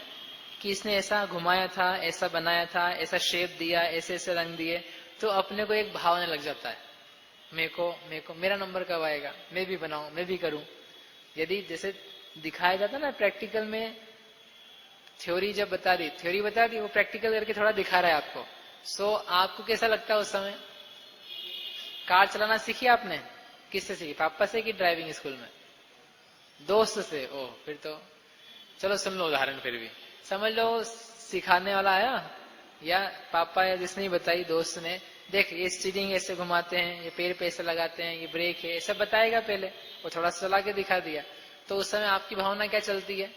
कि इसने ऐसा घुमाया था, ऐसा बनाया था, ऐसा शेप दिया, ऐसे ऐसे रंग दिए, तो अपने को एक भाव आने लग जाता है, मेरे को मेरा नंबर कब आएगा, मैं भी बनाऊं, मैं भी करूं। यदि जैसे दिखाया जाता ना प्रैक्टिकल में, थ्योरी जब बता दी, वो प्रैक्टिकल करके थोड़ा दिखा रहा है आपको, सो आपको कैसा लगता है उस समय? कार चलाना सीखी आपने? किससे सीखी? पापा से कि ड्राइविंग स्कूल में? दोस्त से? ओ, फिर तो चलो सुन लो उदाहरण, फिर भी समझ लो सिखाने वाला आया या पापा या जिसने बताई, दोस्त ने, देख ये स्टीयरिंग ऐसे घुमाते हैं, ये पैर पे ऐसे लगाते हैं, ये ब्रेक है, ऐसा बताएगा पहले, वो थोड़ा सा चला के दिखा दिया, तो उस समय आपकी भावना क्या चलती है?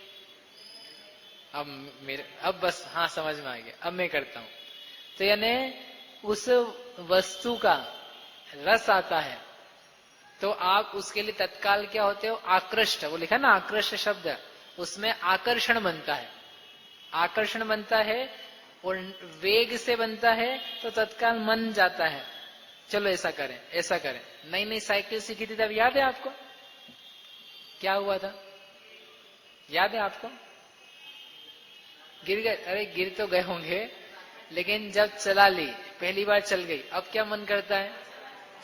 अब बस हाँ समझ में आ गया, अब मैं करता हूं। तो यानी उस वस्तु का रस आता है तो आप उसके लिए तत्काल क्या होते हो? आकृष्ट। वो लिखा ना आकृष्ट शब्द, उसमें आकर्षण बनता है, आकर्षण बनता है और वेग से बनता है, तो तत्काल मन जाता है, चलो ऐसा करें, ऐसा करें। नई नई साइकिल सीखी थी तब याद है आपको क्या हुआ था? याद है आपको? गिर गए? अरे गिर तो गए होंगे, लेकिन जब चला ली, पहली बार चल गई, अब क्या मन करता है?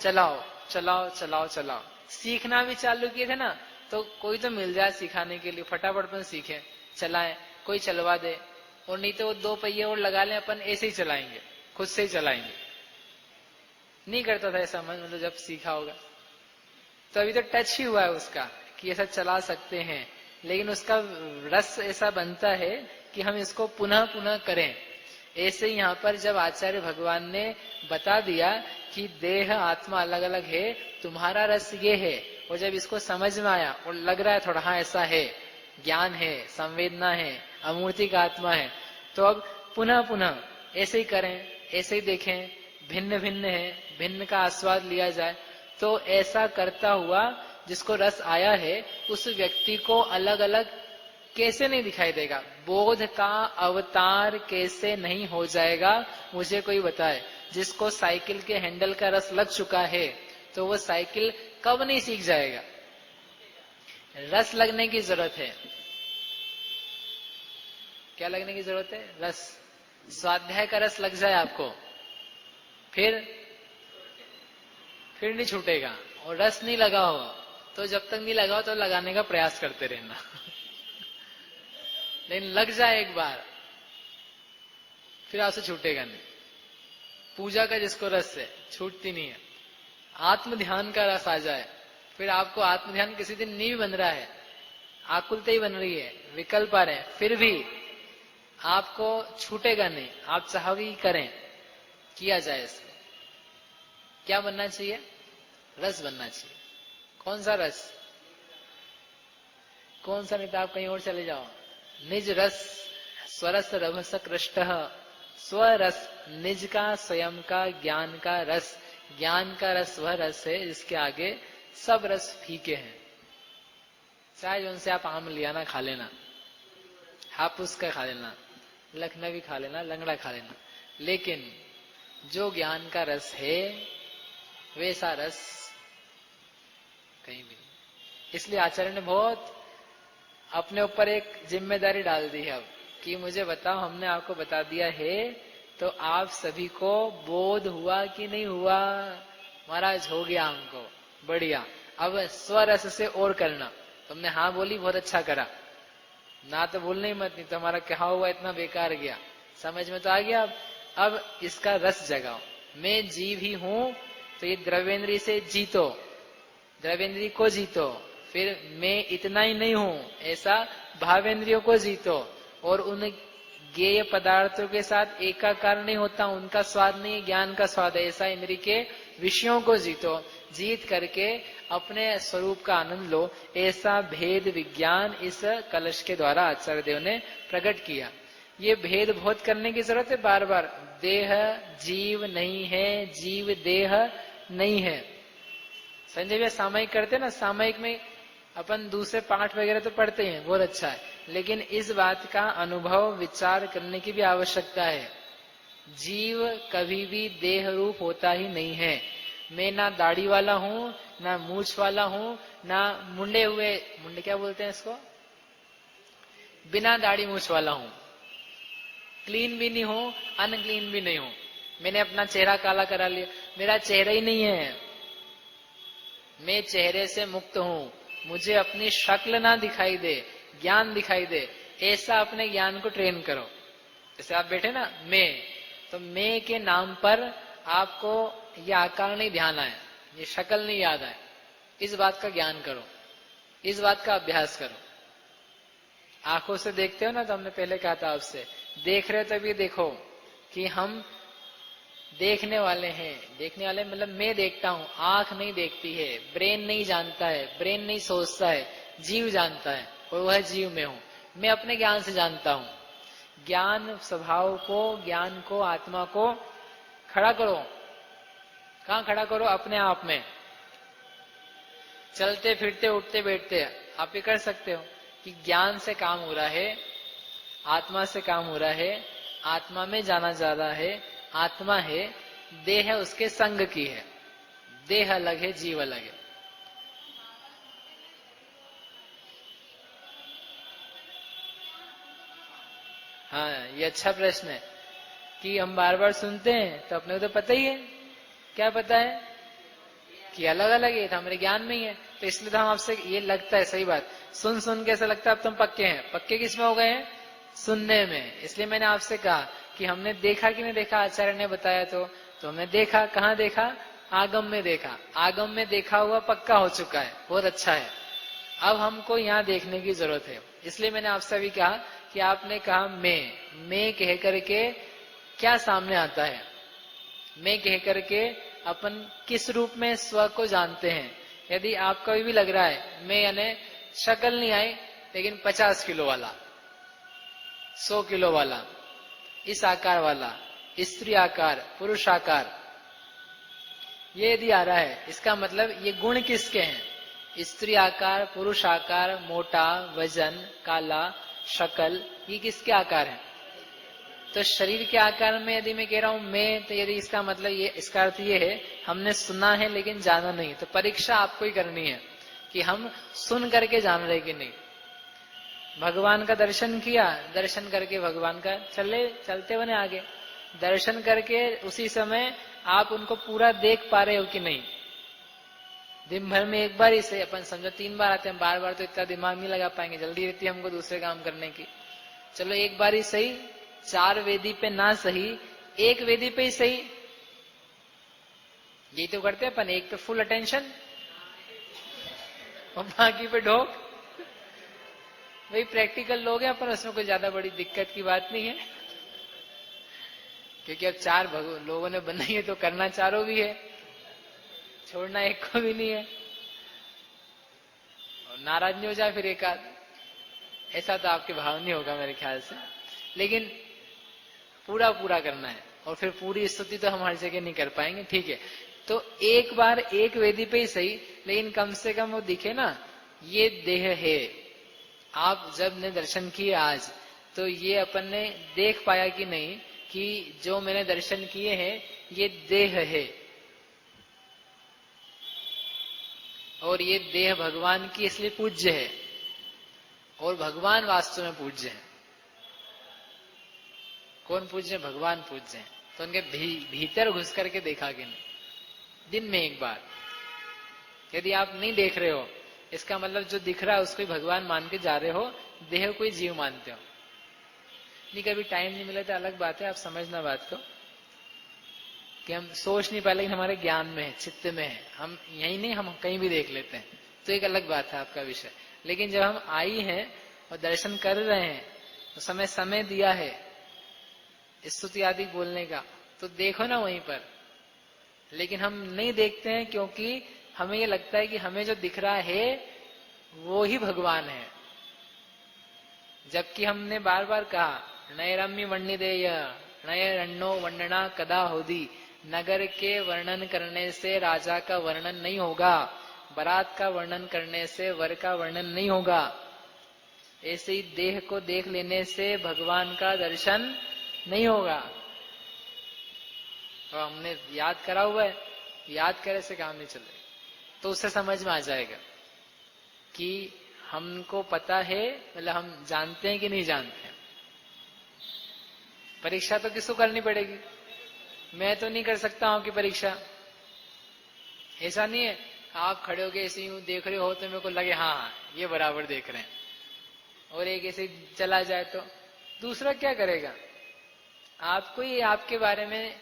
चलाओ चलाओ चलाओ चलाओ। सीखना भी चालू किए थे ना, तो कोई तो मिल जाए सिखाने के लिए, फटाफट अपन सीखे, चलाएं, कोई चलवा दे, और नहीं तो वो 2 पहिए और लगा लें, अपन ऐसे ही चलाएंगे, खुद से ही चलाएंगे। नहीं करता था ऐसा मन, मतलब जब सीखा होगा तो अभी तो टच ही हुआ है उसका कि ऐसा चला सकते हैं, लेकिन उसका रस ऐसा बनता है कि हम इसको पुनः पुनः करें। ऐसे यहाँ पर जब आचार्य भगवान ने बता दिया कि देह आत्मा अलग अलग है, तुम्हारा रस ये है, और जब इसको समझ में आया और लग रहा है थोड़ा हाँ ऐसा है, ज्ञान है, संवेदना है, अमूर्तिक आत्मा है, तो अब पुनः पुनः ऐसे ही करें, ऐसे ही देखें, भिन्न भिन्न है, भिन्न का आस्वाद लिया जाए। तो ऐसा करता हुआ जिसको रस आया है, उस व्यक्ति को अलग अलग कैसे नहीं दिखाई देगा? बोध का अवतार कैसे नहीं हो जाएगा? मुझे कोई बताए। जिसको साइकिल के हैंडल का रस लग चुका है, तो वो साइकिल कब नहीं सीख जाएगा? रस लगने की जरूरत है। क्या लगने की जरूरत है? रस। स्वाध्याय का रस लग जाए आपको, फिर नहीं छूटेगा। और रस नहीं लगा हो तो जब तक नहीं लगा हो तो लगाने का प्रयास करते रहना। लेकिन लग जाए एक बार, फिर आपसे छूटेगा नहीं। पूजा का जिसको रस है, छूटती नहीं है। आत्म ध्यान का रस आ जाए, फिर आपको आत्म ध्यान किसी दिन नहीं बन रहा है, आकुलता ही बन रही है, विकल्प आ रहे हैं, फिर भी आपको छूटेगा नहीं। आप चाहोगे कि करें, किया जाए इसको। क्या बनना चाहिए? रस बनना चाहिए। कौन सा रस? कौन सा? नहीं तो आप कहीं और चले जाओ। निज रस स्वरस रभस कृष्ट, स्वरस निज का, स्वयं का, ज्ञान का रस। ज्ञान का रस वह रस है जिसके आगे सब रस फीके हैं। चाहे उनसे आप आम लिया ना खा लेना, हापुस का खा लेना, लखनवी खा लेना, लंगड़ा खा लेना, लेकिन जो ज्ञान का रस है वैसा रस कहीं भी नहीं। इसलिए आचार्य ने बहुत अपने ऊपर एक जिम्मेदारी डाल दी है अब कि मुझे बताओ, हमने आपको बता दिया है तो आप सभी को बोध हुआ कि नहीं हुआ? महाराज हो गया हमको, बढ़िया। अब स्वरस से और करना। तुमने हाँ बोली, बहुत अच्छा करा, ना तो बोलना ही मत, नहीं तो हमारा कहा हुआ इतना बेकार गया। समझ में तो आ गया। अब इसका रस जगाओ। मैं जीव ही हूं, तो ये द्रव्येंद्री से जीतो, द्रव्येंद्री को जीतो। फिर मैं इतना ही नहीं हूं, ऐसा भावेंद्रियों को जीतो। और उन ज्ञेय पदार्थों के साथ एकाकार नहीं होता, उनका स्वाद नहीं, ज्ञान का स्वाद है, ऐसा इंद्री के विषयों को जीतो। जीत करके अपने स्वरूप का आनंद लो। ऐसा भेद विज्ञान इस कलश के द्वारा आचार्य देव ने प्रकट किया। ये भेद बहुत करने की जरूरत है बार बार। देह जीव नहीं है, जीव देह नहीं है। संजय भैया सामयिक करते ना, सामयिक में अपन दूसरे पाठ वगैरह तो पढ़ते हैं, बहुत अच्छा है, लेकिन इस बात का अनुभव विचार करने की भी आवश्यकता है। जीव कभी भी देह रूप होता ही नहीं है। मैं ना दाढ़ी वाला हूं, ना मूछ वाला हूं, ना मुंडे हुए, मुंडे क्या बोलते हैं इसको, बिना दाढ़ी मूछ वाला हूं। क्लीन भी नहीं हूं, अनक्लीन भी नहीं हूं। मैंने अपना चेहरा काला करा लिया, मेरा चेहरा ही नहीं है। मैं चेहरे से मुक्त हूं। मुझे अपनी शक्ल ना दिखाई दे, ज्ञान दिखाई दे। ऐसा अपने ज्ञान को ट्रेन करो। जैसे आप बैठे ना मैं, तो मैं के नाम पर आपको ये आकार नहीं ध्यान आए, ये शक्ल नहीं याद आए। इस बात का ज्ञान करो, इस बात का अभ्यास करो। आंखों से देखते हो ना, तो हमने पहले कहा था आपसे, देख रहे हो तभी देखो कि हम देखने वाले हैं। देखने वाले मतलब मैं देखता हूं, आंख नहीं देखती है, ब्रेन नहीं जानता है, ब्रेन नहीं सोचता है, जीव जानता है, और वह जीव में हूं। मैं अपने ज्ञान से जानता हूं। ज्ञान स्वभाव को, ज्ञान को, आत्मा को खड़ा करो। कहां खड़ा करो? अपने आप में। चलते फिरते उठते बैठते आप ये कर सकते हो कि ज्ञान से काम हो रहा है, आत्मा से काम हो रहा है, आत्मा में जाना जा रहा है, आत्मा है, देह उसके संग की है। देह अलग है, जीव अलग है। हाँ, ये अच्छा प्रश्न है कि हम बार बार सुनते हैं तो अपने को तो पता ही है। क्या पता है? कि अलग अलग है, तो हमारे ज्ञान में ही है। तो इसलिए तो हम आपसे, ये लगता है सही बात, सुन सुन के ऐसा लगता है अब तुम पक्के हैं। पक्के किस में हो गए हैं? सुनने में। इसलिए मैंने आपसे कहा कि हमने देखा कि नहीं देखा, आचार्य ने बताया तो हमने देखा। कहाँ देखा? आगम में देखा। आगम में देखा हुआ पक्का हो चुका है, बहुत अच्छा है। अब हमको यहाँ देखने की जरूरत है। इसलिए मैंने आपसे अभी कहा कि आपने कहा मैं कह करके क्या सामने आता है? मैं कह करके अपन किस रूप में स्व को जानते हैं? यदि आपको भी लग रहा है मैं, यानी शक्ल नहीं आई लेकिन 50 किलो वाला, 100 किलो वाला, इस आकार वाला, स्त्री आकार, पुरुष आकार, ये यदि आ रहा है, इसका मतलब ये गुण किसके हैं? स्त्री आकार, पुरुष आकार, मोटा, वजन, काला, शक्ल, ये किसके आकार हैं? तो शरीर के आकार में यदि मैं कह रहा हूं मैं, तो यदि इसका मतलब ये, इसका अर्थ ये है हमने सुना है लेकिन जाना नहीं। तो परीक्षा आपको ही करनी है कि हम सुन करके जान रहे कि नहीं। भगवान का दर्शन किया, दर्शन करके भगवान का चलते बने आगे। दर्शन करके उसी समय आप उनको पूरा देख पा रहे हो कि नहीं? दिन भर में एक बार ही से, अपन समझो 3 बार आते हैं, बार बार तो इतना दिमाग नहीं लगा पाएंगे, जल्दी रहती है हमको दूसरे काम करने की। चलो एक बार ही सही, 4 वेदी पे ना सही, 1 वेदी पे ही सही। यही तो करते हैं अपन, एक पे फुल अटेंशन और बाकी पे ढोक। वही प्रैक्टिकल लोग हैं अपन, उसमें कोई ज्यादा बड़ी दिक्कत की बात नहीं है, क्योंकि अब 4 लोगों ने बनाई है तो करना चारों भी है, छोड़ना एक को भी नहीं है। और नाराज नहीं हो जाए फिर एक आध, ऐसा तो आपके भाव नहीं होगा मेरे ख्याल से। लेकिन पूरा करना है, और फिर पूरी स्तुति तो हम हर जगह नहीं कर पाएंगे, ठीक है। तो एक बार एक वेदी पे ही सही, लेकिन कम से कम वो दिखे ना, ये देह है। आप जब ने दर्शन किए आज, तो तो ये अपन ने देख पाया कि नहीं कि जो मैंने दर्शन किए हैं ये देह है और ये देह भगवान की इसलिए पूज्य है और भगवान वास्तव में पूज्य है। कौन पूज्य है? भगवान पूज्य है। तो उनके भीतर घुस करके देखा कि नहीं, दिन में एक बार। यदि आप नहीं देख रहे हो, इसका मतलब जो दिख रहा है उसको भगवान मान के जा रहे हो, देह को ही जीव मानते हो। नहीं, कभी टाइम नहीं मिला तो अलग बात है, आप समझना बात को कि हम सोच नहीं पाए, लेकिन हमारे ज्ञान में है, चित्त में है, हम यही नहीं, हम कहीं भी देख लेते हैं, तो एक अलग बात है आपका विषय। लेकिन जब हम आई हैं और दर्शन कर रहे हैं, तो समय दिया है स्तुति आदि बोलने का, तो देखो ना वहीं पर। लेकिन हम नहीं देखते हैं क्योंकि हमें ये लगता है कि हमें जो दिख रहा है वो ही भगवान है, जबकि हमने बार बार कहा नैरम्य वर्णिदेय नय रण्णो वर्णना कदा होदी। नगर के वर्णन करने से राजा का वर्णन नहीं होगा, बारात का वर्णन करने से वर का वर्णन नहीं होगा, ऐसे ही देह को देख लेने से भगवान का दर्शन नहीं होगा। तो हमने याद करा हुआ है, याद करे से काम नहीं चले, तो उससे समझ में आ जाएगा कि हमको पता है, मतलब हम जानते हैं कि नहीं जानते हैं। परीक्षा तो किसको करनी पड़ेगी? मैं तो नहीं कर सकता हूं कि परीक्षा। ऐसा नहीं है आप खड़े होके ऐसे यूं देख रहे हो तो मेरे को लगे हाँ ये बराबर देख रहे हैं, और एक ऐसे चला जाए तो दूसरा क्या करेगा? आपको ही आपके बारे में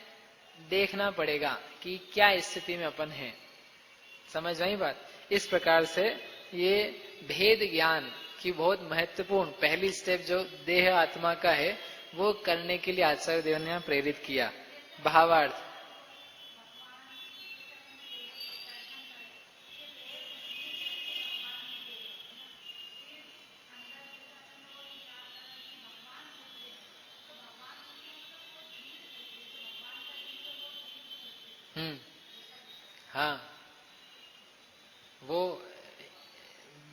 देखना पड़ेगा कि क्या स्थिति में अपन है। समझ आई बात? इस प्रकार से ये भेद ज्ञान की बहुत महत्वपूर्ण पहली स्टेप जो देह आत्मा का है वो करने के लिए आचार्य देव ने प्रेरित किया। भावार्थ, हाँ, वो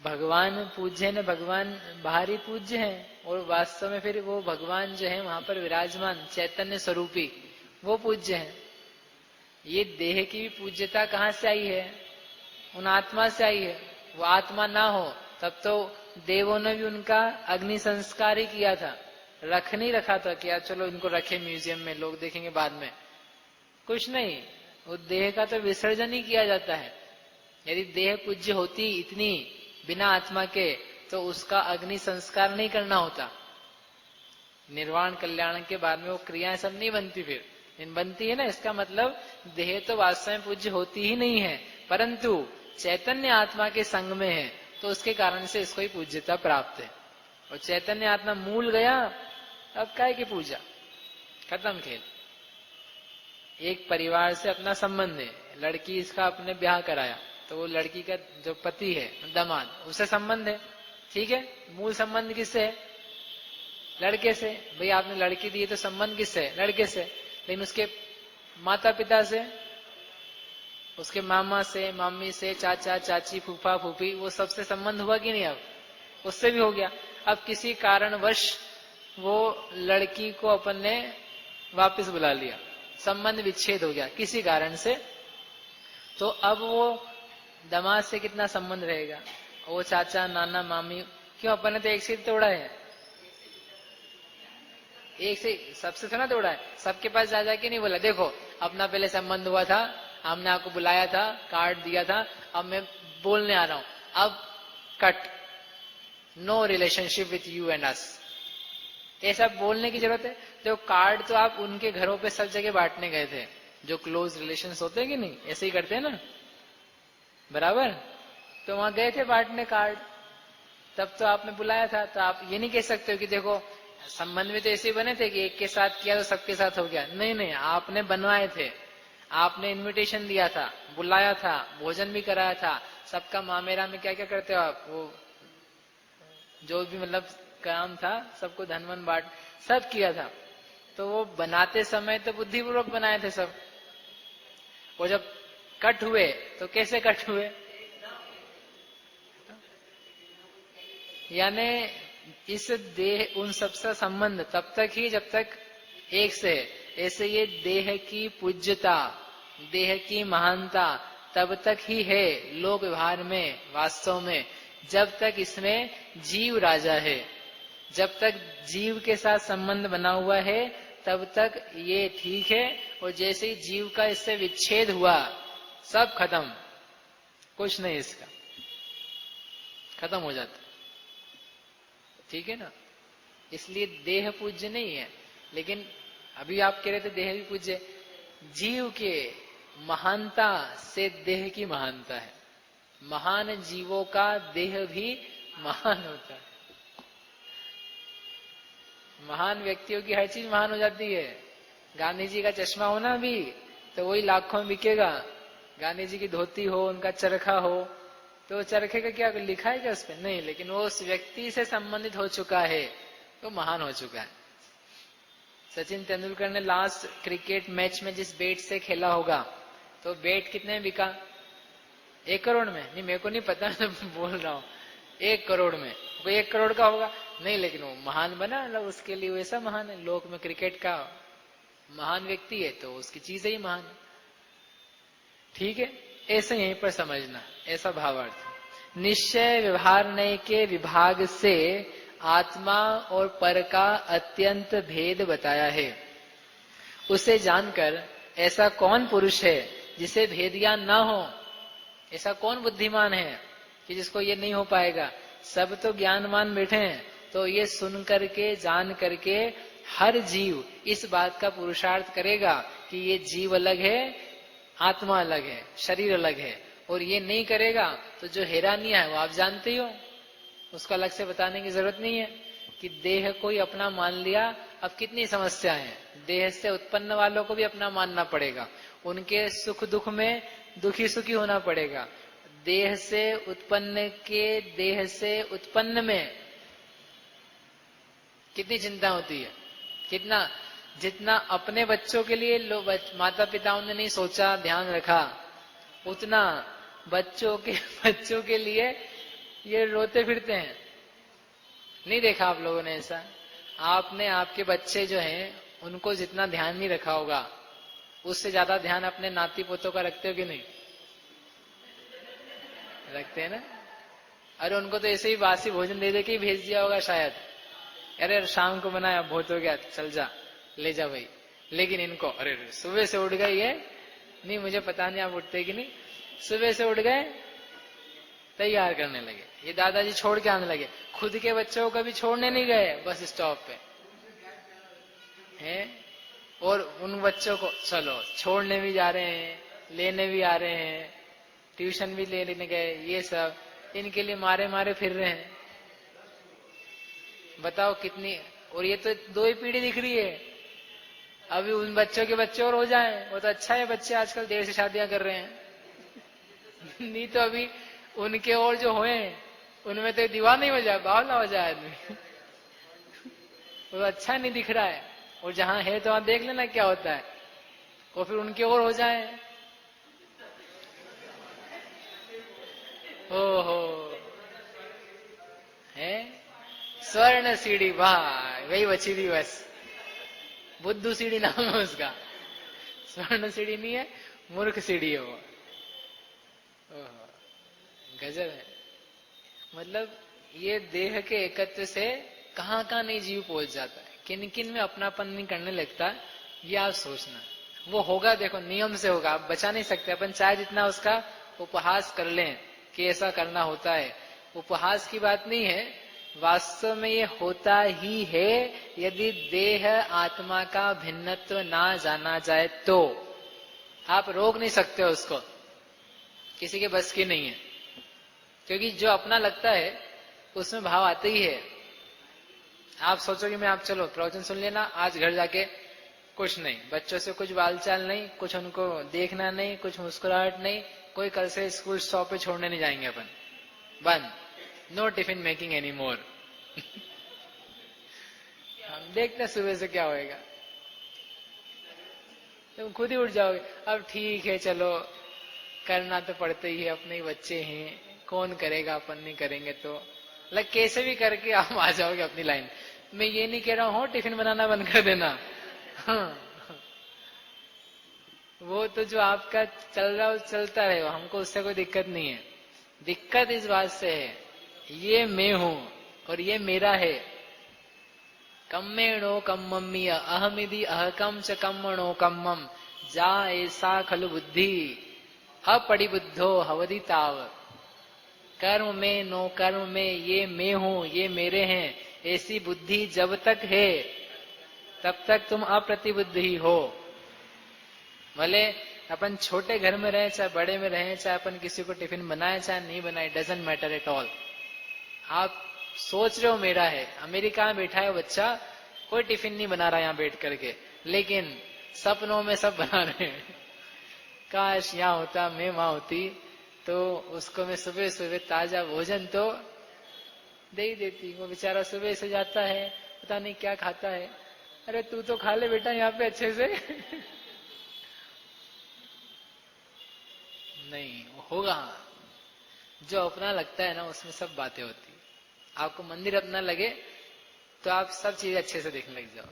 भगवान पूज्य है ना, भगवान बाहरी पूज्य है, और वास्तव में फिर वो भगवान जो है वहां पर विराजमान चैतन्य स्वरूपी वो पूज्य है। ये देह की भी पूज्यता कहाँ से आई है? उन आत्मा से आई है। वो आत्मा ना हो तब तो देवों ने भी उनका अग्नि संस्कार ही किया था, रख नहीं रखा था कि यार चलो इनको रखे म्यूजियम में, लोग देखेंगे बाद में। कुछ नहीं, वो देह का तो विसर्जन ही किया जाता है। यदि देह पूज्य होती इतनी बिना आत्मा के, तो उसका अग्नि संस्कार नहीं करना होता। निर्वाण कल्याण के बाद में वो क्रियाएं सब नहीं बनती, फिर इन बनती है ना। इसका मतलब देह तो वास्तव में पूज्य होती ही नहीं है, परंतु चैतन्य आत्मा के संग में है, तो उसके कारण से इसको ही पूज्यता प्राप्त है। और चैतन्य आत्मा मूल गया, अब काय की पूजा, खत्म खेल। एक परिवार से अपना संबंध है, लड़की इसका अपने ब्याह कराया, तो वो लड़की का जो पति है दामाद, उससे संबंध है, ठीक है। मूल संबंध किससे है? लड़के से। भाई आपने लड़की दी तो संबंध किससे है? लड़के से। लेकिन उसके माता पिता से, उसके मामा से, मामी से, चाचा चाची, फूफा फूफी, वो सबसे संबंध हुआ कि नहीं? अब उससे भी हो गया। अब किसी कारणवश वो लड़की को अपन ने वापस बुला लिया, संबंध विच्छेद हो गया किसी कारण से, तो अब वो दामाद से कितना संबंध रहेगा? वो चाचा नाना मामी, क्यों अपन ने तो एक से तोड़ा है, एक से सबसे थोड़ा तोड़ा है। सबके पास जा जाके नहीं बोला देखो अपना पहले संबंध हुआ था, हमने आपको बुलाया था, कार्ड दिया था, अब मैं बोलने आ रहा हूं, अब cut, no relationship with you and us, ऐसा बोलने की जरूरत है? तो कार्ड तो आप उनके घरों पे सब जगह बांटने गए थे, जो क्लोज रिलेशंस होते हैं कि नहीं, ऐसे ही करते हैं ना, बराबर। तो वहां गए थे बांटने कार्ड, तब तो आपने बुलाया था। तो आप ये नहीं कह सकते हो कि देखो संबंध में तो ऐसे बने थे कि एक के साथ किया तो सबके साथ हो गया। नहीं नहीं, आपने बनवाए थे, आपने इनविटेशन दिया था, बुलाया था, भोजन भी कराया था, सबका मामेरा में क्या क्या करते हो आप, वो जो भी मतलब काम था सबको धन वन बांट सब किया था। तो वो बनाते समय तो बुद्धिपूर्वक बनाए थे सब, वो जब कट हुए तो कैसे कट हुए? यानी इस देह उन सबसे संबंध तब तक ही जब तक एक से है। ऐसे ये देह की पूज्यता, देह की महानता तब तक ही है लोक व्यवहार में, वास्तव में, जब तक इसमें जीव राजा है। जब तक जीव के साथ संबंध बना हुआ है तब तक ये ठीक है। और जैसे ही जीव का इससे विच्छेद हुआ, सब खत्म, कुछ नहीं, इसका खत्म हो जाता। ठीक है ना? इसलिए देह पूज्य नहीं है। लेकिन अभी आप कह रहे थे देह भी पूज्य। जीव के महानता से देह की महानता है। महान जीवों का देह भी महान होता है। महान व्यक्तियों की हर चीज महान हो जाती है। गांधी जी का चश्मा होना भी तो वही लाखों में बिकेगा। गांधी जी की धोती हो, उनका चरखा हो, तो चरखे का क्या लिखा है क्या उस पर? नहीं, लेकिन वो उस व्यक्ति से संबंधित हो चुका है तो महान हो चुका है। सचिन तेंदुलकर ने लास्ट क्रिकेट मैच में जिस बैट से खेला होगा, तो बैट कितने में बिका? 1 करोड़ में? नहीं, मेरे को नहीं पता, मैं बोल रहा हूँ 1 करोड़ में। कोई 1 करोड़ का होगा नहीं, लेकिन वो महान बना, मतलब उसके लिए वैसा महान है। लोक में क्रिकेट का महान व्यक्ति है तो उसकी चीजें ही महान है। ठीक है, ऐसा यहीं पर समझना, ऐसा भावार्थ। निश्चय व्यवहार के विभाग से आत्मा और पर का अत्यंत भेद बताया है। उसे जानकर ऐसा कौन पुरुष है जिसे भेद ज्ञान ना हो? ऐसा कौन बुद्धिमान है कि जिसको ये नहीं हो पाएगा? सब तो ज्ञानवान बैठे हैं, तो ये सुन करके, जान करके हर जीव इस बात का पुरुषार्थ करेगा कि ये जीव अलग है, आत्मा अलग है, शरीर अलग है। और ये नहीं करेगा तो जो हैरानियां है वो आप जानते ही हो, उसको अलग से बताने की जरूरत नहीं है कि देह को ही अपना मान लिया। अब कितनी समस्या है, देह से उत्पन्न वालों को भी अपना मानना पड़ेगा, उनके सुख दुख में दुखी सुखी होना पड़ेगा। देह से उत्पन्न के देह से उत्पन्न में कितनी चिंता होती है, कितना, जितना अपने बच्चों के लिए माता पिताओं ने नहीं सोचा, ध्यान रखा, उतना बच्चों के लिए ये रोते फिरते हैं। नहीं देखा आप लोगों ने ऐसा? आपने आपके बच्चे जो हैं उनको जितना ध्यान नहीं रखा होगा, उससे ज्यादा ध्यान अपने नाती पोतों का रखते हो कि नहीं? रखते हैं ना? अरे उनको तो ऐसे ही बासी भोजन दे दे के ही भेज दिया होगा शायद। अरे शाम को बनाया, बहुत हो गया, चल जा, ले जा भाई। लेकिन इनको अरे सुबह से उठ गए ये, नहीं मुझे पता नहीं आप उठते कि नहीं, सुबह से उठ गए तैयार करने लगे, ये दादाजी छोड़ के आने लगे। खुद के बच्चों को भी छोड़ने नहीं गए बस स्टॉप पे हैं, और उन बच्चों को चलो छोड़ने भी जा रहे हैं, लेने भी आ रहे हैं, ट्यूशन भी लेने गए, ये सब इनके लिए मारे मारे फिर रहे हैं। बताओ कितनी, और ये तो 2 ही पीढ़ी दिख रही है। अभी उन बच्चों के बच्चे और हो जाएं, वो तो अच्छा है, बच्चे आजकल देर से शादियां कर रहे हैं नहीं तो अभी उनके और जो हुए उनमें तो दीवाना ही हो जाए, बावला हो जाए आदमी वो अच्छा नहीं दिख रहा है, और जहां है तो वहां देख लेना क्या होता है, और फिर उनके और हो जाए। ओहो, है स्वर्ण सीढ़ी, वाह वही बची थी बस, बुद्धू सीढ़ी नाम है उसका। स्वर्ण सीढ़ी नहीं है, मूर्ख सीढ़ी है वो। ओहो, गजब है। मतलब ये देह के एकत्व से कहां कहां नहीं जीव पहुंच जाता है, किन किन में अपनापन नहीं करने लगता, ये आप सोचना। वो होगा, देखो नियम से होगा, आप बचा नहीं सकते। अपन चाहे जितना उसका उपहास कर लें कि ऐसा करना होता है, उपहास की बात नहीं है, वास्तव में ये होता ही है। यदि देह आत्मा का भिन्नत्व ना जाना जाए तो आप रोक नहीं सकते उसको, किसी के बस की नहीं है, क्योंकि जो अपना लगता है उसमें भाव आते ही है। आप सोचोगे मैं, आप चलो प्रवचन सुन लेना, आज घर जाके कुछ नहीं, बच्चों से कुछ बालचाल नहीं, कुछ उनको देखना नहीं, कुछ मुस्कुराहट नहीं, कोई कल से स्कूल स्टॉप पे छोड़ने नहीं जाएंगे अपन, बंद, no tiffin making any more हम देखते हैं सुबह से क्या होएगा, तुम खुद ही उठ जाओगे। अब ठीक है चलो, करना तो पड़ता ही है, अपने ही बच्चे हैं, कौन करेगा, अपन नहीं करेंगे तो मतलब कैसे भी करके आप आ जाओगे अपनी लाइन। मैं ये नहीं कह रहा हूँ टिफिन बनाना बंद कर देना, हाँ, वो तो जो आपका चल रहा है चलता रहे, हमको उससे कोई दिक्कत नहीं है। दिक्कत इस बात से है, ये मैं हूं और ये मेरा है। कम्मेणो कम्मम्मीय अहमिति अहकम च कम्मणो कम्मम जा ऐसा खलु बुद्धि अपरिबुद्धो हवदि ताव। कर्म में नो कर्म में ये मैं हूं, ये मेरे हैं, ऐसी बुद्धि जब तक है तब तक तुम अप्रतिबुद्ध ही हो। भले अपन छोटे घर में रहे चाहे बड़े में रहे, चाहे अपन किसी को टिफिन बनाए चाहे नहीं बनाए, डजंट मैटर एट ऑल। आप सोच रहे हो मेरा है, अमेरिका में बैठा है बच्चा, कोई टिफिन नहीं बना रहा यहाँ बैठ करके, लेकिन सपनों में सब बना रहे हैं। काश यहाँ होता, मैं वहां होती तो उसको मैं सुबह सुबह ताजा भोजन तो दे ही देती। वो बेचारा सुबह से जाता है, पता नहीं क्या खाता है। अरे तू तो खा ले बेटा यहाँ पे अच्छे से। नहीं होगा, जो अपना लगता है ना उसमें सब बातें होती। आपको मंदिर अपना लगे तो आप सब चीजें अच्छे से देखने लग जाओ।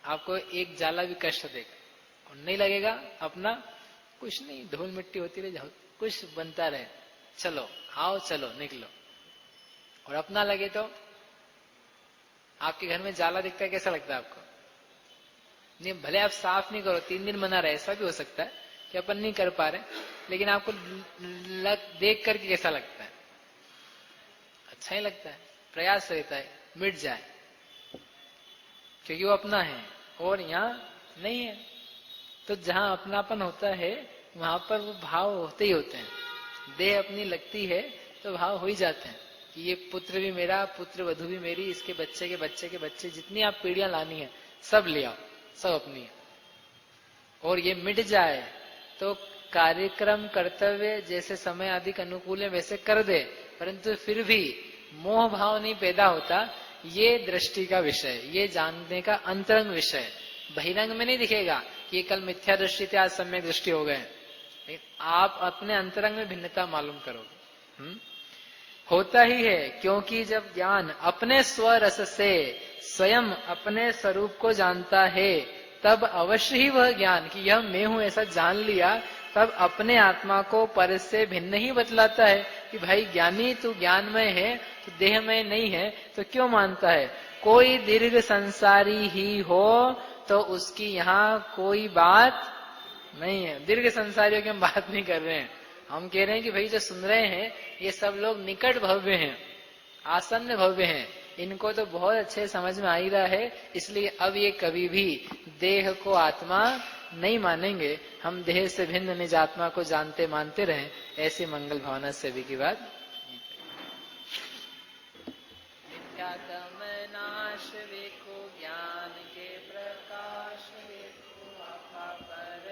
आपको एक जाला भी कष्ट देगा और नहीं लगेगा अपना, कुछ नहीं, धूल मिट्टी होती रहे, जाओ कुछ बनता रहे, चलो आओ चलो निकलो। और अपना लगे तो आपके घर में जाला दिखता है, कैसा लगता है आपको? नहीं, भले आप साफ नहीं करो, 3 दिन बना रहे, ऐसा भी हो सकता है कि अपन नहीं कर पा रहे, लेकिन आपको देख करके कैसा लगता है? अच्छा ही लगता है, प्रयास रहता है मिट जाए, क्योंकि वो अपना है और यहाँ नहीं है। तो जहां अपनापन होता है वहां पर वो भाव होते ही होते हैं। देह अपनी लगती है तो भाव हो ही जाते हैं कि ये पुत्र भी मेरा, पुत्र वधु भी मेरी, इसके बच्चे के बच्चे के बच्चे, जितनी आप पीढ़ियां लानी है सब ले आओ, सब अपनी है। और ये मिट जाए तो कार्यक्रम कर्तव्य जैसे समय आदि के अनुकूल है वैसे कर दे, परंतु फिर भी मोह भाव नहीं पैदा होता। ये दृष्टि का विषय, ये जानने का अंतरंग विषय, बहिरंग में नहीं दिखेगा कि कल मिथ्या दृष्टि थे आज सम्यक दृष्टि हो गए, आप अपने अंतरंग में भिन्नता मालूम करोगे। होता ही है, क्योंकि जब ज्ञान अपने स्वरस से स्वयं अपने स्वरूप को जानता है तब अवश्य ही वह ज्ञान कि यह मैं हूं ऐसा जान लिया, तब अपने आत्मा को पर से भिन्न ही बतलाता है कि भाई ज्ञानी तू ज्ञानमय है, तो देहमय नहीं है, तो क्यों मानता है? कोई दीर्घ संसारी ही हो तो उसकी यहाँ कोई बात नहीं है। दीर्घ संसारियों की हम बात नहीं कर रहे हैं, हम कह रहे हैं कि भाई जो सुन रहे हैं ये सब लोग निकट भव्य हैं, आसन्न भव्य हैं, इनको तो बहुत अच्छे समझ में आ ही रहा है, इसलिए अब ये कभी भी देह को आत्मा नहीं मानेंगे। हम देह से भिन्न निज आत्मा को जानते मानते रहें, ऐसी मंगल भावना से भी की बात। मिथ्यात्म नाश देखो, ज्ञान के प्रकाश देखो, आपा पर